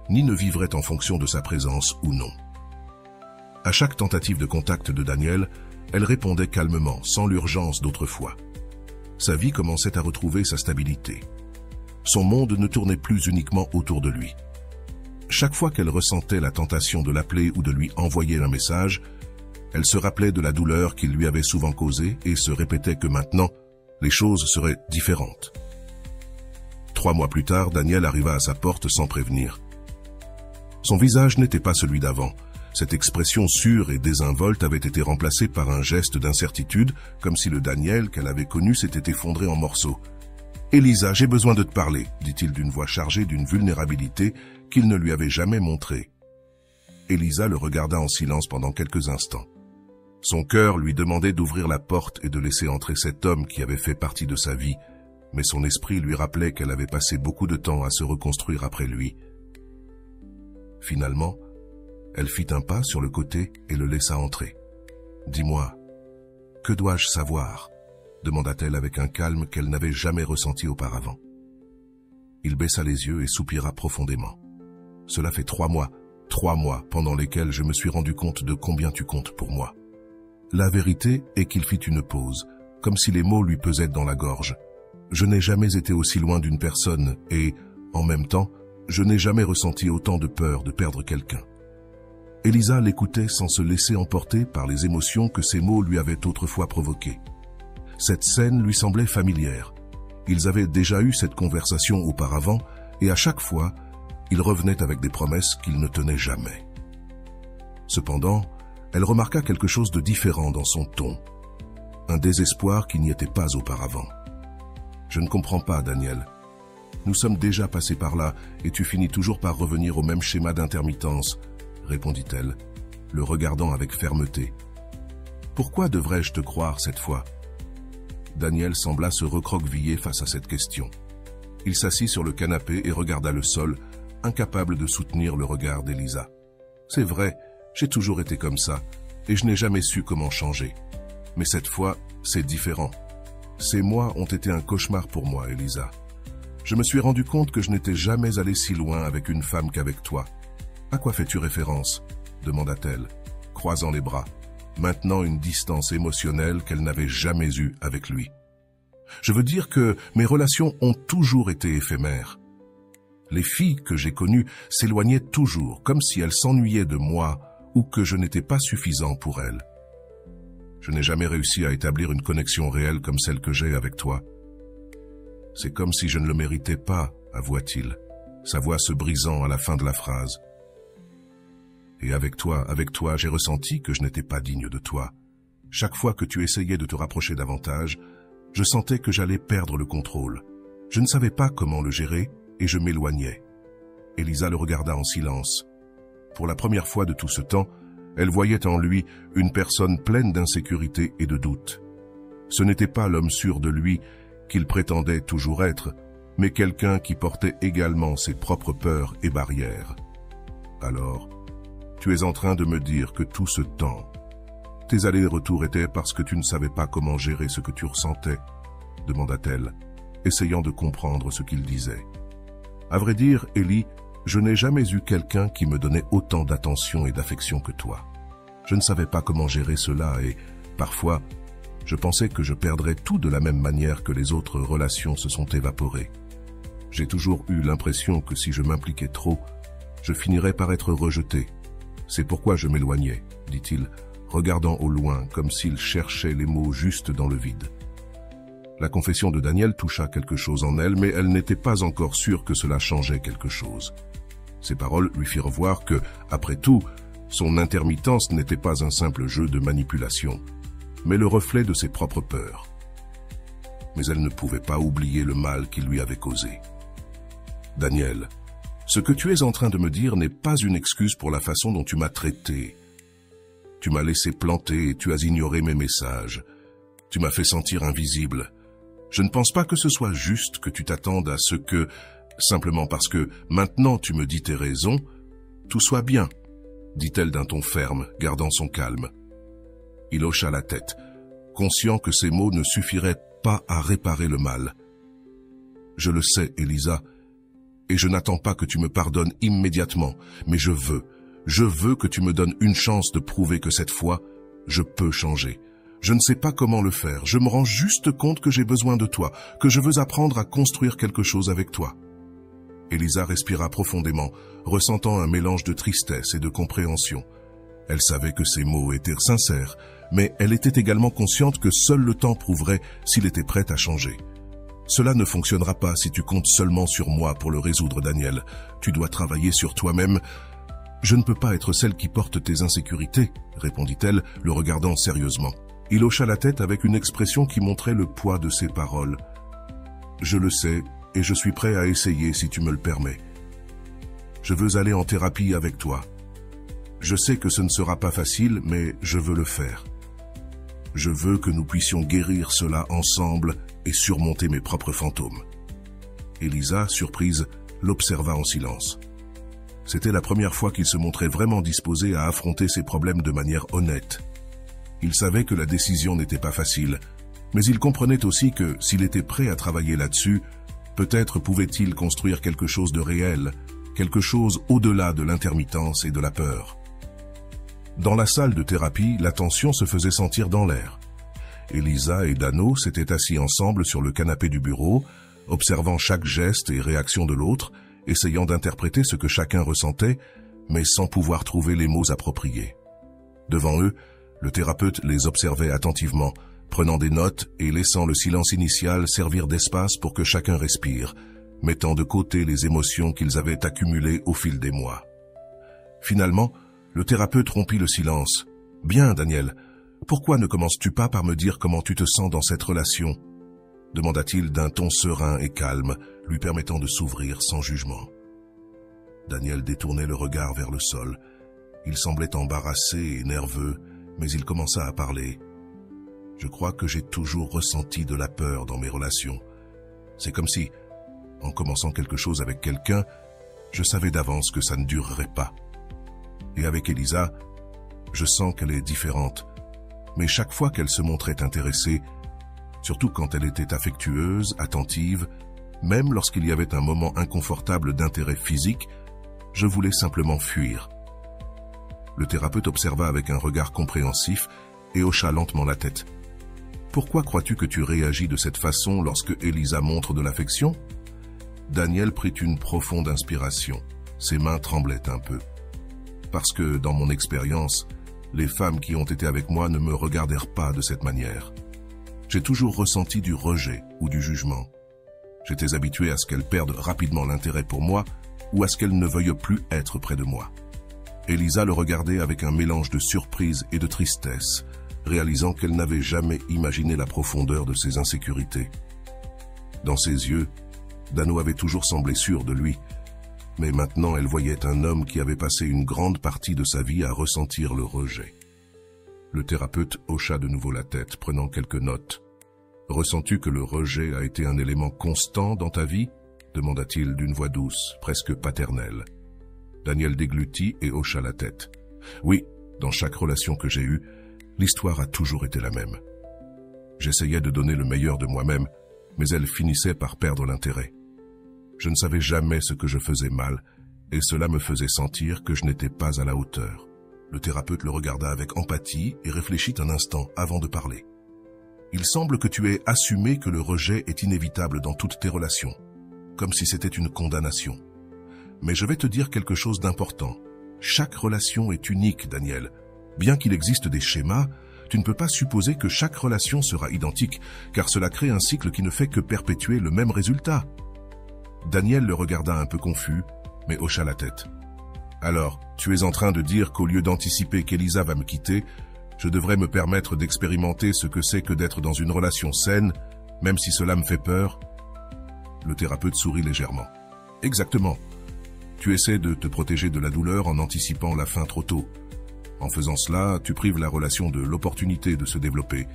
ni ne vivrait en fonction de sa présence ou non. À chaque tentative de contact de Daniel, elle répondait calmement, sans l'urgence d'autrefois. Sa vie commençait à retrouver sa stabilité. Son monde ne tournait plus uniquement autour de lui. Chaque fois qu'elle ressentait la tentation de l'appeler ou de lui envoyer un message, elle se rappelait de la douleur qu'il lui avait souvent causée et se répétait que maintenant, les choses seraient différentes. 3 mois plus tard, Daniel arriva à sa porte sans prévenir. Son visage n'était pas celui d'avant. Cette expression sûre et désinvolte avait été remplacée par un geste d'incertitude, comme si le Daniel qu'elle avait connu s'était effondré en morceaux. « Elisa, j'ai besoin de te parler », dit-il d'une voix chargée d'une vulnérabilité qu'il ne lui avait jamais montrée. Elisa le regarda en silence pendant quelques instants. Son cœur lui demandait d'ouvrir la porte et de laisser entrer cet homme qui avait fait partie de sa vie, mais son esprit lui rappelait qu'elle avait passé beaucoup de temps à se reconstruire après lui. Finalement, elle fit un pas sur le côté et le laissa entrer. « Dis-moi, que dois-je savoir ?» demanda-t-elle avec un calme qu'elle n'avait jamais ressenti auparavant. Il baissa les yeux et soupira profondément. « Cela fait 3 mois pendant lesquels je me suis rendu compte de combien tu comptes pour moi. » La vérité est qu'il fit une pause, comme si les mots lui pesaient dans la gorge. Je n'ai jamais été aussi loin d'une personne et, en même temps, je n'ai jamais ressenti autant de peur de perdre quelqu'un. Elisa l'écoutait sans se laisser emporter par les émotions que ces mots lui avaient autrefois provoquées. Cette scène lui semblait familière. Ils avaient déjà eu cette conversation auparavant et à chaque fois, il revenait avec des promesses qu'il ne tenait jamais. Cependant, elle remarqua quelque chose de différent dans son ton, un désespoir qui n'y était pas auparavant. « Je ne comprends pas, Daniel. Nous sommes déjà passés par là et tu finis toujours par revenir au même schéma d'intermittence, » répondit-elle, le regardant avec fermeté. « Pourquoi devrais-je te croire cette fois ?» Daniel sembla se recroqueviller face à cette question. Il s'assit sur le canapé et regarda le sol, incapable de soutenir le regard d'Elisa. « C'est vrai, j'ai toujours été comme ça, et je n'ai jamais su comment changer. Mais cette fois, c'est différent. Ces mois ont été un cauchemar pour moi, Elisa. Je me suis rendu compte que je n'étais jamais allé si loin avec une femme qu'avec toi. À quoi fais-tu référence ?» demanda-t-elle, croisant les bras, maintenant une distance émotionnelle qu'elle n'avait jamais eue avec lui. « Je veux dire que mes relations ont toujours été éphémères. Les filles que j'ai connues s'éloignaient toujours, comme si elles s'ennuyaient de moi ou que je n'étais pas suffisant pour elles. Je n'ai jamais réussi à établir une connexion réelle comme celle que j'ai avec toi. C'est comme si je ne le méritais pas, avoua-t-il, sa voix se brisant à la fin de la phrase. Et avec toi, j'ai ressenti que je n'étais pas digne de toi. Chaque fois que tu essayais de te rapprocher davantage, je sentais que j'allais perdre le contrôle. Je ne savais pas comment le gérer et je m'éloignais. » Elisa le regarda en silence. Pour la première fois de tout ce temps, elle voyait en lui une personne pleine d'insécurité et de doute. Ce n'était pas l'homme sûr de lui qu'il prétendait toujours être, mais quelqu'un qui portait également ses propres peurs et barrières. « Alors, tu es en train de me dire que tout ce temps, tes allers-retours étaient parce que tu ne savais pas comment gérer ce que tu ressentais ?» demanda-t-elle, essayant de comprendre ce qu'il disait. « À vrai dire, Ellie, je n'ai jamais eu quelqu'un qui me donnait autant d'attention et d'affection que toi. Je ne savais pas comment gérer cela et, parfois, je pensais que je perdrais tout de la même manière que les autres relations se sont évaporées. J'ai toujours eu l'impression que si je m'impliquais trop, je finirais par être rejeté. C'est pourquoi je m'éloignais, dit-il, regardant au loin comme s'il cherchait les mots justes dans le vide. La confession de Daniel toucha quelque chose en elle, mais elle n'était pas encore sûre que cela changeait quelque chose. Ces paroles lui firent voir que, après tout, son intermittence n'était pas un simple jeu de manipulation, mais le reflet de ses propres peurs. Mais elle ne pouvait pas oublier le mal qu'il lui avait causé. « Daniel, ce que tu es en train de me dire n'est pas une excuse pour la façon dont tu m'as traité. Tu m'as laissé planter et tu as ignoré mes messages. Tu m'as fait sentir invisible. Je ne pense pas que ce soit juste que tu t'attendes à ce que, simplement parce que maintenant tu me dis tes raisons, tout soit bien, dit-elle d'un ton ferme, gardant son calme. Il hocha la tête, conscient que ces mots ne suffiraient pas à réparer le mal. Je le sais, Elisa, et je n'attends pas que tu me pardonnes immédiatement, mais je veux que tu me donnes une chance de prouver que cette fois, je peux changer. Je ne sais pas comment le faire, je me rends juste compte que j'ai besoin de toi, que je veux apprendre à construire quelque chose avec toi. Elisa respira profondément, ressentant un mélange de tristesse et de compréhension. Elle savait que ses mots étaient sincères, mais elle était également consciente que seul le temps prouverait s'il était prêt à changer. Cela ne fonctionnera pas si tu comptes seulement sur moi pour le résoudre, Daniel. Tu dois travailler sur toi-même. Je ne peux pas être celle qui porte tes insécurités, répondit-elle, le regardant sérieusement. Il hocha la tête avec une expression qui montrait le poids de ses paroles. Je le sais, et je suis prêt à essayer si tu me le permets. Je veux aller en thérapie avec toi. Je sais que ce ne sera pas facile, mais je veux le faire. Je veux que nous puissions guérir cela ensemble et surmonter mes propres fantômes. Elisa, surprise, l'observa en silence. C'était la première fois qu'il se montrait vraiment disposé à affronter ses problèmes de manière honnête. Il savait que la décision n'était pas facile, mais il comprenait aussi que, s'il était prêt à travailler là-dessus, peut-être pouvait-il construire quelque chose de réel, quelque chose au-delà de l'intermittence et de la peur. Dans la salle de thérapie, la tension se faisait sentir dans l'air. Elisa et Dano s'étaient assis ensemble sur le canapé du bureau, observant chaque geste et réaction de l'autre, essayant d'interpréter ce que chacun ressentait, mais sans pouvoir trouver les mots appropriés. Devant eux, le thérapeute les observait attentivement, prenant des notes et laissant le silence initial servir d'espace pour que chacun respire, mettant de côté les émotions qu'ils avaient accumulées au fil des mois. Finalement, le thérapeute rompit le silence. « Bien, Daniel, pourquoi ne commences-tu pas par me dire comment tu te sens dans cette relation ?» demanda-t-il d'un ton serein et calme, lui permettant de s'ouvrir sans jugement. Daniel détournait le regard vers le sol. Il semblait embarrassé et nerveux, mais il commença à parler. « Je crois que j'ai toujours ressenti de la peur dans mes relations. C'est comme si, en commençant quelque chose avec quelqu'un, je savais d'avance que ça ne durerait pas. Et avec Elisa, je sens qu'elle est différente. Mais chaque fois qu'elle se montrait intéressée, surtout quand elle était affectueuse, attentive, même lorsqu'il y avait un moment inconfortable d'intérêt physique, je voulais simplement fuir. » Le thérapeute observa avec un regard compréhensif et hocha lentement la tête. « Pourquoi crois-tu que tu réagis de cette façon lorsque Elisa montre de l'affection ?» Daniel prit une profonde inspiration. Ses mains tremblaient un peu. « Parce que, dans mon expérience, les femmes qui ont été avec moi ne me regardèrent pas de cette manière. J'ai toujours ressenti du rejet ou du jugement. J'étais habitué à ce qu'elles perdent rapidement l'intérêt pour moi ou à ce qu'elles ne veuillent plus être près de moi. » Elisa le regardait avec un mélange de surprise et de tristesse, réalisant qu'elle n'avait jamais imaginé la profondeur de ses insécurités. Dans ses yeux, Dano avait toujours semblé sûr de lui, mais maintenant elle voyait un homme qui avait passé une grande partie de sa vie à ressentir le rejet. Le thérapeute hocha de nouveau la tête, prenant quelques notes. « Ressens-tu que le rejet a été un élément constant dans ta vie ?» demanda-t-il d'une voix douce, presque paternelle. Daniel déglutit et hocha la tête. « Oui, dans chaque relation que j'ai eue, l'histoire a toujours été la même. J'essayais de donner le meilleur de moi-même, mais elle finissait par perdre l'intérêt. Je ne savais jamais ce que je faisais mal, et cela me faisait sentir que je n'étais pas à la hauteur. » Le thérapeute le regarda avec empathie et réfléchit un instant avant de parler. « Il semble que tu aies assumé que le rejet est inévitable dans toutes tes relations, comme si c'était une condamnation. Mais je vais te dire quelque chose d'important. Chaque relation est unique, Daniel. Bien qu'il existe des schémas, tu ne peux pas supposer que chaque relation sera identique, car cela crée un cycle qui ne fait que perpétuer le même résultat. » Daniel le regarda un peu confus, mais hocha la tête. « Alors, tu es en train de dire qu'au lieu d'anticiper qu'Elisa va me quitter, je devrais me permettre d'expérimenter ce que c'est que d'être dans une relation saine, même si cela me fait peur ?» Le thérapeute sourit légèrement. « Exactement. Tu essaies de te protéger de la douleur en anticipant la fin trop tôt. En faisant cela, tu prives la relation de l'opportunité de se développer.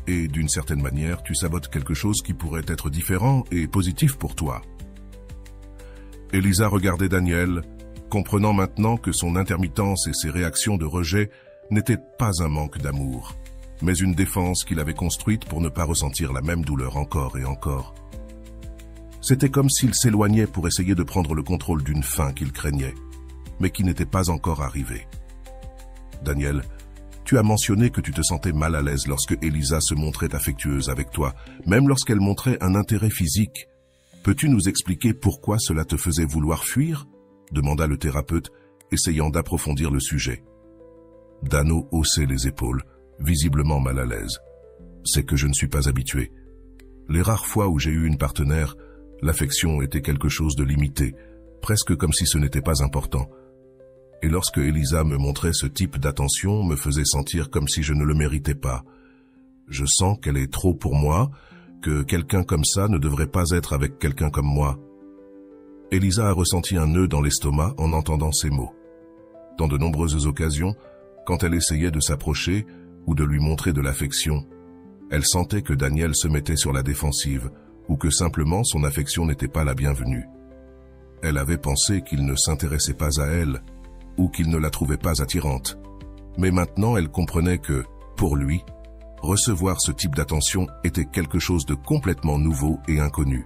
Et d'une certaine manière, tu sabotes quelque chose qui pourrait être différent et positif pour toi. » Elisa regardait Daniel, comprenant maintenant que son intermittence et ses réactions de rejet n'étaient pas un manque d'amour, mais une défense qu'il avait construite pour ne pas ressentir la même douleur encore et encore. C'était comme s'il s'éloignait pour essayer de prendre le contrôle d'une fin qu'il craignait, mais qui n'était pas encore arrivée. « Daniel, tu as mentionné que tu te sentais mal à l'aise lorsque Elisa se montrait affectueuse avec toi, même lorsqu'elle montrait un intérêt physique. Peux-tu nous expliquer pourquoi cela te faisait vouloir fuir ?» demanda le thérapeute, essayant d'approfondir le sujet. Dano haussait les épaules, visiblement mal à l'aise. « C'est que je ne suis pas habitué. Les rares fois où j'ai eu une partenaire, l'affection était quelque chose de limité, presque comme si ce n'était pas important. Et lorsque Elisa me montrait ce type d'attention, me faisait sentir comme si je ne le méritais pas. Je sens qu'elle est trop pour moi, que quelqu'un comme ça ne devrait pas être avec quelqu'un comme moi. » Elisa a ressenti un nœud dans l'estomac en entendant ces mots. Dans de nombreuses occasions, quand elle essayait de s'approcher ou de lui montrer de l'affection, Elle sentait que Daniel se mettait sur la défensive, ou que simplement son affection n'était pas la bienvenue. Elle avait pensé qu'il ne s'intéressait pas à elle, ou qu'il ne la trouvait pas attirante. Mais maintenant elle comprenait que, pour lui, recevoir ce type d'attention était quelque chose de complètement nouveau et inconnu.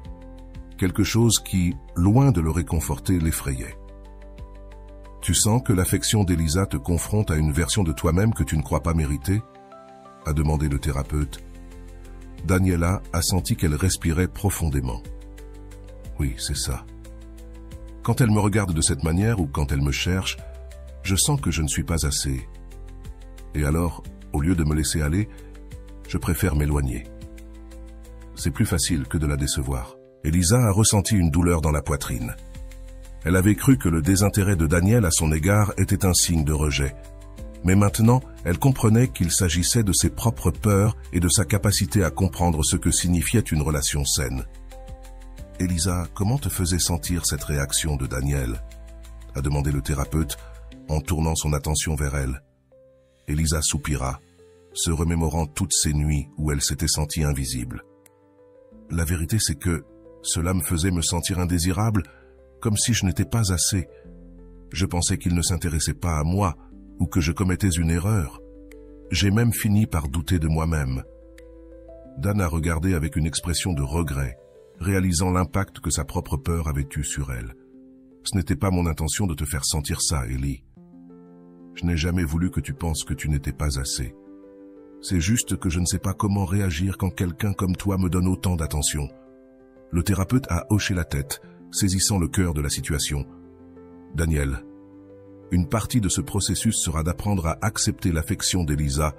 Quelque chose qui, loin de le réconforter, l'effrayait. « Tu sens que l'affection d'Elisa te confronte à une version de toi-même que tu ne crois pas mériter ?» a demandé le thérapeute. Daniela a senti qu'elle respirait profondément. « Oui, c'est ça. Quand elle me regarde de cette manière ou quand elle me cherche, je sens que je ne suis pas assez. Et alors, au lieu de me laisser aller, je préfère m'éloigner. C'est plus facile que de la décevoir. » Elisa a ressenti une douleur dans la poitrine. Elle avait cru que le désintérêt de Daniel à son égard était un signe de rejet. Mais maintenant, elle comprenait qu'il s'agissait de ses propres peurs et de sa capacité à comprendre ce que signifiait une relation saine. « Elisa, comment te faisait sentir cette réaction de Daniel ?» a demandé le thérapeute en tournant son attention vers elle. Elisa soupira, se remémorant toutes ces nuits où elle s'était sentie invisible. « La vérité, c'est que cela me faisait me sentir indésirable, comme si je n'étais pas assez. Je pensais qu'il ne s'intéressait pas à moi, ou que je commettais une erreur. J'ai même fini par douter de moi-même. » Dan a regardé avec une expression de regret, réalisant l'impact que sa propre peur avait eu sur elle. « Ce n'était pas mon intention de te faire sentir ça, Ellie. Je n'ai jamais voulu que tu penses que tu n'étais pas assez. C'est juste que je ne sais pas comment réagir quand quelqu'un comme toi me donne autant d'attention. » Le thérapeute a hoché la tête, saisissant le cœur de la situation. « Daniel, une partie de ce processus sera d'apprendre à accepter l'affection d'Elisa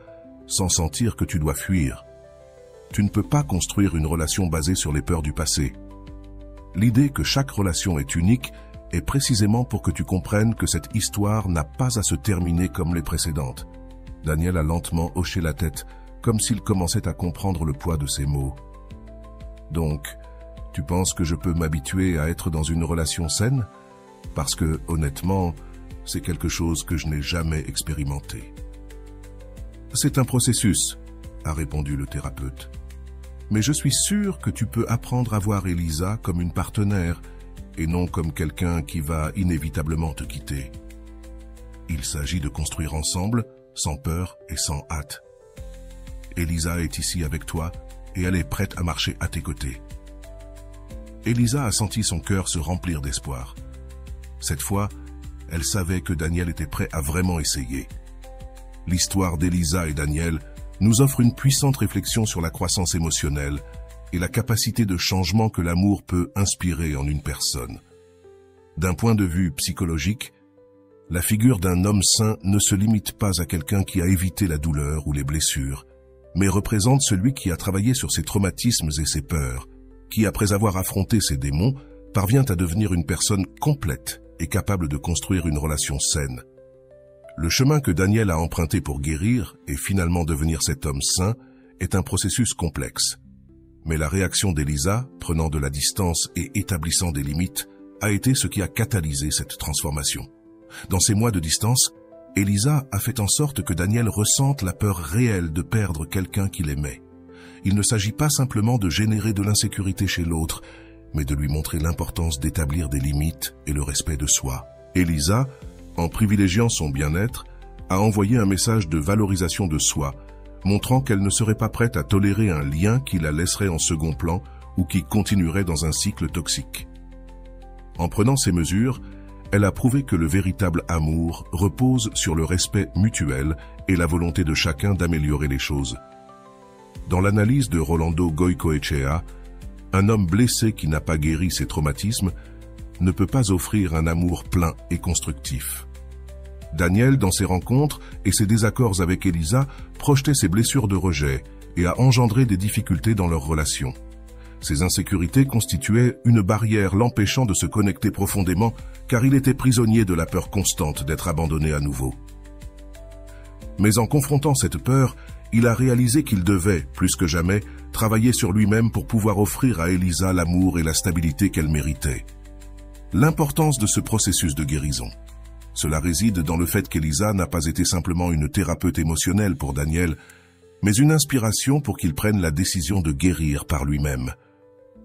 sans sentir que tu dois fuir. Tu ne peux pas construire une relation basée sur les peurs du passé. L'idée que chaque relation est unique est précisément pour que tu comprennes que cette histoire n'a pas à se terminer comme les précédentes. » Daniel a lentement hoché la tête, comme s'il commençait à comprendre le poids de ses mots. « Donc, tu penses que je peux m'habituer à être dans une relation saine? Parce que, honnêtement, c'est quelque chose que je n'ai jamais expérimenté. »« C'est un processus, » a répondu le thérapeute. « Mais je suis sûr que tu peux apprendre à voir Elisa comme une partenaire et non comme quelqu'un qui va inévitablement te quitter. Il s'agit de construire ensemble, sans peur et sans hâte. Elisa est ici avec toi et elle est prête à marcher à tes côtés. » Elisa a senti son cœur se remplir d'espoir. Cette fois, elle savait que Daniel était prêt à vraiment essayer. L'histoire d'Elisa et Daniel nous offre une puissante réflexion sur la croissance émotionnelle et la capacité de changement que l'amour peut inspirer en une personne. D'un point de vue psychologique, la figure d'un homme sain ne se limite pas à quelqu'un qui a évité la douleur ou les blessures, mais représente celui qui a travaillé sur ses traumatismes et ses peurs, qui, après avoir affronté ses démons, parvient à devenir une personne complète et capable de construire une relation saine. Le chemin que Daniel a emprunté pour guérir et finalement devenir cet homme sain est un processus complexe. Mais la réaction d'Elisa, prenant de la distance et établissant des limites, a été ce qui a catalysé cette transformation. Dans ces mois de distance, Elisa a fait en sorte que Daniel ressente la peur réelle de perdre quelqu'un qu'il aimait. Il ne s'agit pas simplement de générer de l'insécurité chez l'autre, mais de lui montrer l'importance d'établir des limites et le respect de soi. Elisa, en privilégiant son bien-être, a envoyé un message de valorisation de soi, montrant qu'elle ne serait pas prête à tolérer un lien qui la laisserait en second plan ou qui continuerait dans un cycle toxique. En prenant ces mesures, elle a prouvé que le véritable amour repose sur le respect mutuel et la volonté de chacun d'améliorer les choses. Dans l'analyse de Rolando Goicoechea, un homme blessé qui n'a pas guéri ses traumatismes ne peut pas offrir un amour plein et constructif. Daniel, dans ses rencontres et ses désaccords avec Elisa, projetait ses blessures de rejet et a engendré des difficultés dans leur relation. Ces insécurités constituaient une barrière l'empêchant de se connecter profondément car il était prisonnier de la peur constante d'être abandonné à nouveau. Mais en confrontant cette peur, il a réalisé qu'il devait, plus que jamais, travailler sur lui-même pour pouvoir offrir à Elisa l'amour et la stabilité qu'elle méritait. L'importance de ce processus de guérison. Cela réside dans le fait qu'Elisa n'a pas été simplement une thérapeute émotionnelle pour Daniel, mais une inspiration pour qu'il prenne la décision de guérir par lui-même.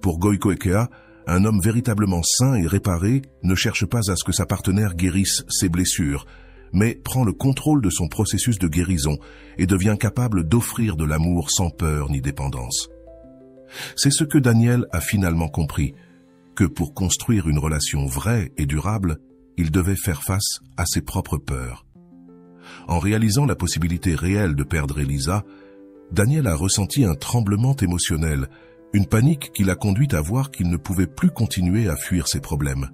Pour Goïko-Ekea, un homme véritablement sain et réparé ne cherche pas à ce que sa partenaire guérisse ses blessures, mais prend le contrôle de son processus de guérison et devient capable d'offrir de l'amour sans peur ni dépendance. C'est ce que Daniel a finalement compris, que pour construire une relation vraie et durable, il devait faire face à ses propres peurs. En réalisant la possibilité réelle de perdre Elisa, Daniel a ressenti un tremblement émotionnel, une panique qui l'a conduit à voir qu'il ne pouvait plus continuer à fuir ses problèmes.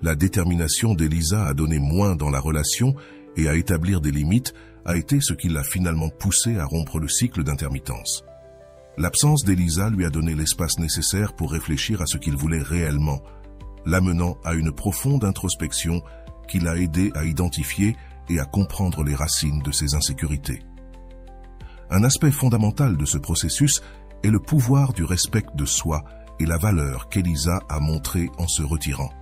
La détermination d'Elisa à donner moins dans la relation et à établir des limites a été ce qui l'a finalement poussé à rompre le cycle d'intermittence. L'absence d'Elisa lui a donné l'espace nécessaire pour réfléchir à ce qu'il voulait réellement, l'amenant à une profonde introspection qui l'a aidé à identifier et à comprendre les racines de ses insécurités. Un aspect fondamental de ce processus est le pouvoir du respect de soi et la valeur qu'Elisa a montrée en se retirant.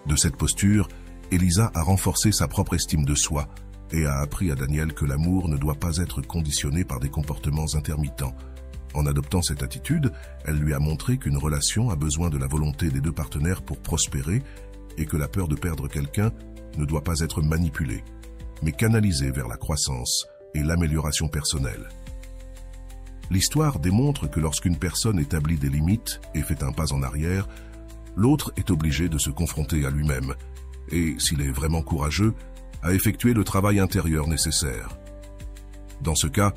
De cette posture, Elisa a renforcé sa propre estime de soi et a appris à Daniel que l'amour ne doit pas être conditionné par des comportements intermittents. En adoptant cette attitude, elle lui a montré qu'une relation a besoin de la volonté des deux partenaires pour prospérer et que la peur de perdre quelqu'un ne doit pas être manipulée, mais canalisée vers la croissance et l'amélioration personnelle. L'histoire démontre que lorsqu'une personne établit des limites et fait un pas en arrière, l'autre est obligé de se confronter à lui-même et, s'il est vraiment courageux, à effectuer le travail intérieur nécessaire. Dans ce cas,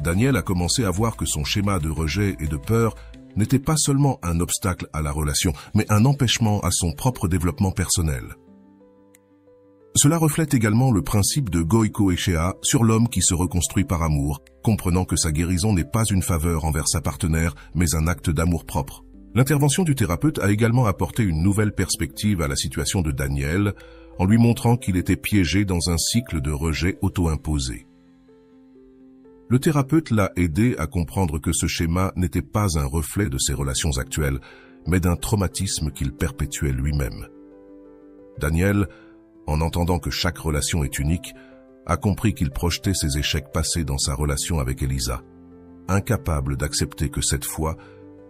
Daniel a commencé à voir que son schéma de rejet et de peur n'était pas seulement un obstacle à la relation, mais un empêchement à son propre développement personnel. Cela reflète également le principe de Goïko-Ekea sur l'homme qui se reconstruit par amour, comprenant que sa guérison n'est pas une faveur envers sa partenaire, mais un acte d'amour-propre. L'intervention du thérapeute a également apporté une nouvelle perspective à la situation de Daniel, en lui montrant qu'il était piégé dans un cycle de rejet auto-imposé. Le thérapeute l'a aidé à comprendre que ce schéma n'était pas un reflet de ses relations actuelles, mais d'un traumatisme qu'il perpétuait lui-même. Daniel, en entendant que chaque relation est unique, a compris qu'il projetait ses échecs passés dans sa relation avec Elisa, incapable d'accepter que cette fois,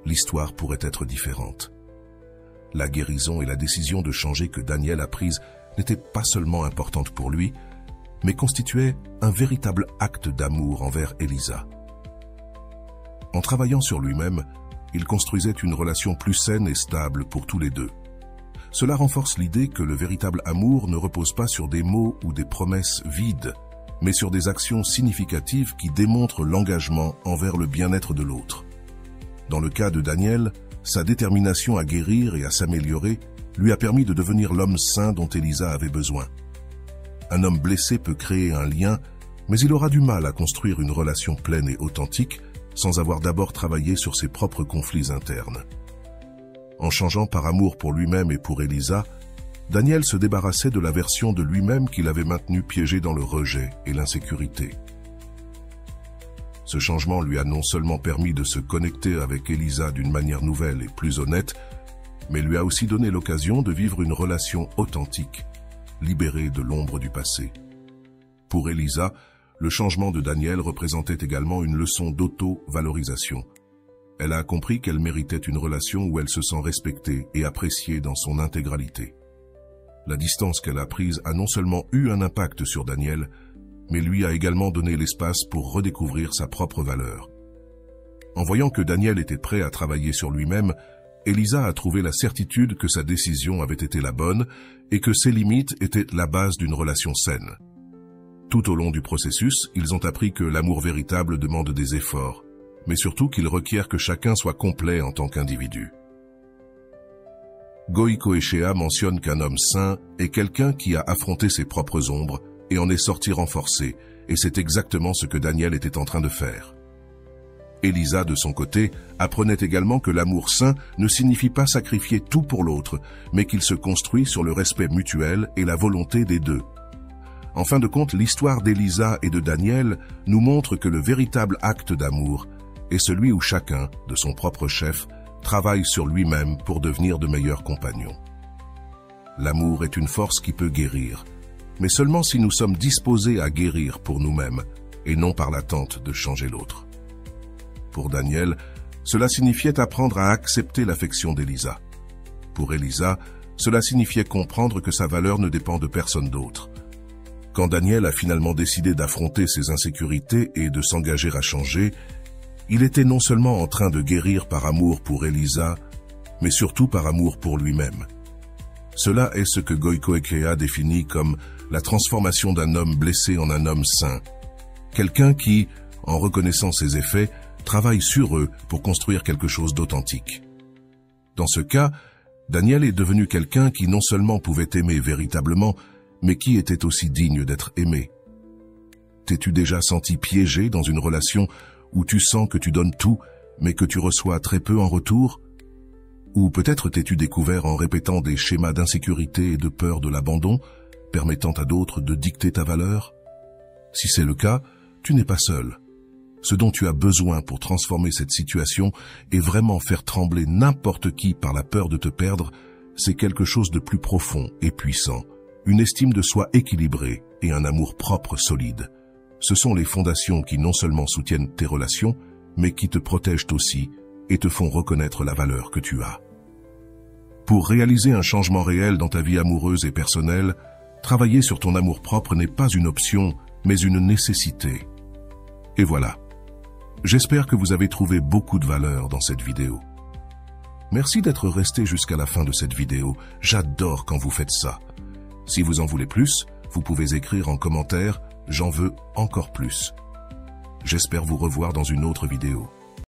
l'histoire pourrait être différente. La guérison et la décision de changer que Daniel a prise n'étaient pas seulement importantes pour lui, mais constituaient un véritable acte d'amour envers Elisa. En travaillant sur lui-même, il construisait une relation plus saine et stable pour tous les deux. Cela renforce l'idée que le véritable amour ne repose pas sur des mots ou des promesses vides, mais sur des actions significatives qui démontrent l'engagement envers le bien-être de l'autre. Dans le cas de Daniel, sa détermination à guérir et à s'améliorer lui a permis de devenir l'homme sain dont Elisa avait besoin. Un homme blessé peut créer un lien, mais il aura du mal à construire une relation pleine et authentique sans avoir d'abord travaillé sur ses propres conflits internes. En changeant par amour pour lui-même et pour Elisa, Daniel se débarrassait de la version de lui-même qu'il avait maintenue piégée dans le rejet et l'insécurité. Ce changement lui a non seulement permis de se connecter avec Elisa d'une manière nouvelle et plus honnête, mais lui a aussi donné l'occasion de vivre une relation authentique, libérée de l'ombre du passé. Pour Elisa, le changement de Daniel représentait également une leçon d'auto-valorisation. Elle a compris qu'elle méritait une relation où elle se sent respectée et appréciée dans son intégralité. La distance qu'elle a prise a non seulement eu un impact sur Daniel, mais lui a également donné l'espace pour redécouvrir sa propre valeur. En voyant que Daniel était prêt à travailler sur lui-même, Elisa a trouvé la certitude que sa décision avait été la bonne et que ses limites étaient la base d'une relation saine. Tout au long du processus, ils ont appris que l'amour véritable demande des efforts, mais surtout qu'il requiert que chacun soit complet en tant qu'individu. Goïko-Ekea mentionne qu'un homme sain est quelqu'un qui a affronté ses propres ombres et en est sorti renforcé, et c'est exactement ce que Daniel était en train de faire. Elisa, de son côté, apprenait également que l'amour sain ne signifie pas sacrifier tout pour l'autre, mais qu'il se construit sur le respect mutuel et la volonté des deux. En fin de compte, l'histoire d'Elisa et de Daniel nous montre que le véritable acte d'amour est celui où chacun, de son propre chef, travaille sur lui-même pour devenir de meilleurs compagnons. L'amour est une force qui peut guérir, mais seulement si nous sommes disposés à guérir pour nous-mêmes, et non par l'attente de changer l'autre. Pour Daniel, cela signifiait apprendre à accepter l'affection d'Elisa. Pour Elisa, cela signifiait comprendre que sa valeur ne dépend de personne d'autre. Quand Daniel a finalement décidé d'affronter ses insécurités et de s'engager à changer, il était non seulement en train de guérir par amour pour Elisa, mais surtout par amour pour lui-même. Cela est ce que Goiko Ekea définit comme la transformation d'un homme blessé en un homme sain. Quelqu'un qui, en reconnaissant ses effets, travaille sur eux pour construire quelque chose d'authentique. Dans ce cas, Daniel est devenu quelqu'un qui non seulement pouvait aimer véritablement, mais qui était aussi digne d'être aimé. T'es-tu déjà senti piégé dans une relation où tu sens que tu donnes tout, mais que tu reçois très peu en retour? Ou peut-être t'es-tu découvert en répétant des schémas d'insécurité et de peur de l'abandon, permettant à d'autres de dicter ta valeur? Si c'est le cas, tu n'es pas seul. Ce dont tu as besoin pour transformer cette situation et vraiment faire trembler n'importe qui par la peur de te perdre, c'est quelque chose de plus profond et puissant, une estime de soi équilibrée et un amour propre solide. Ce sont les fondations qui non seulement soutiennent tes relations, mais qui te protègent aussi et te font reconnaître la valeur que tu as. Pour réaliser un changement réel dans ta vie amoureuse et personnelle, travailler sur ton amour-propre n'est pas une option, mais une nécessité. Et voilà. J'espère que vous avez trouvé beaucoup de valeur dans cette vidéo. Merci d'être resté jusqu'à la fin de cette vidéo. J'adore quand vous faites ça. Si vous en voulez plus, vous pouvez écrire en commentaire « J'en veux encore plus ». J'espère vous revoir dans une autre vidéo.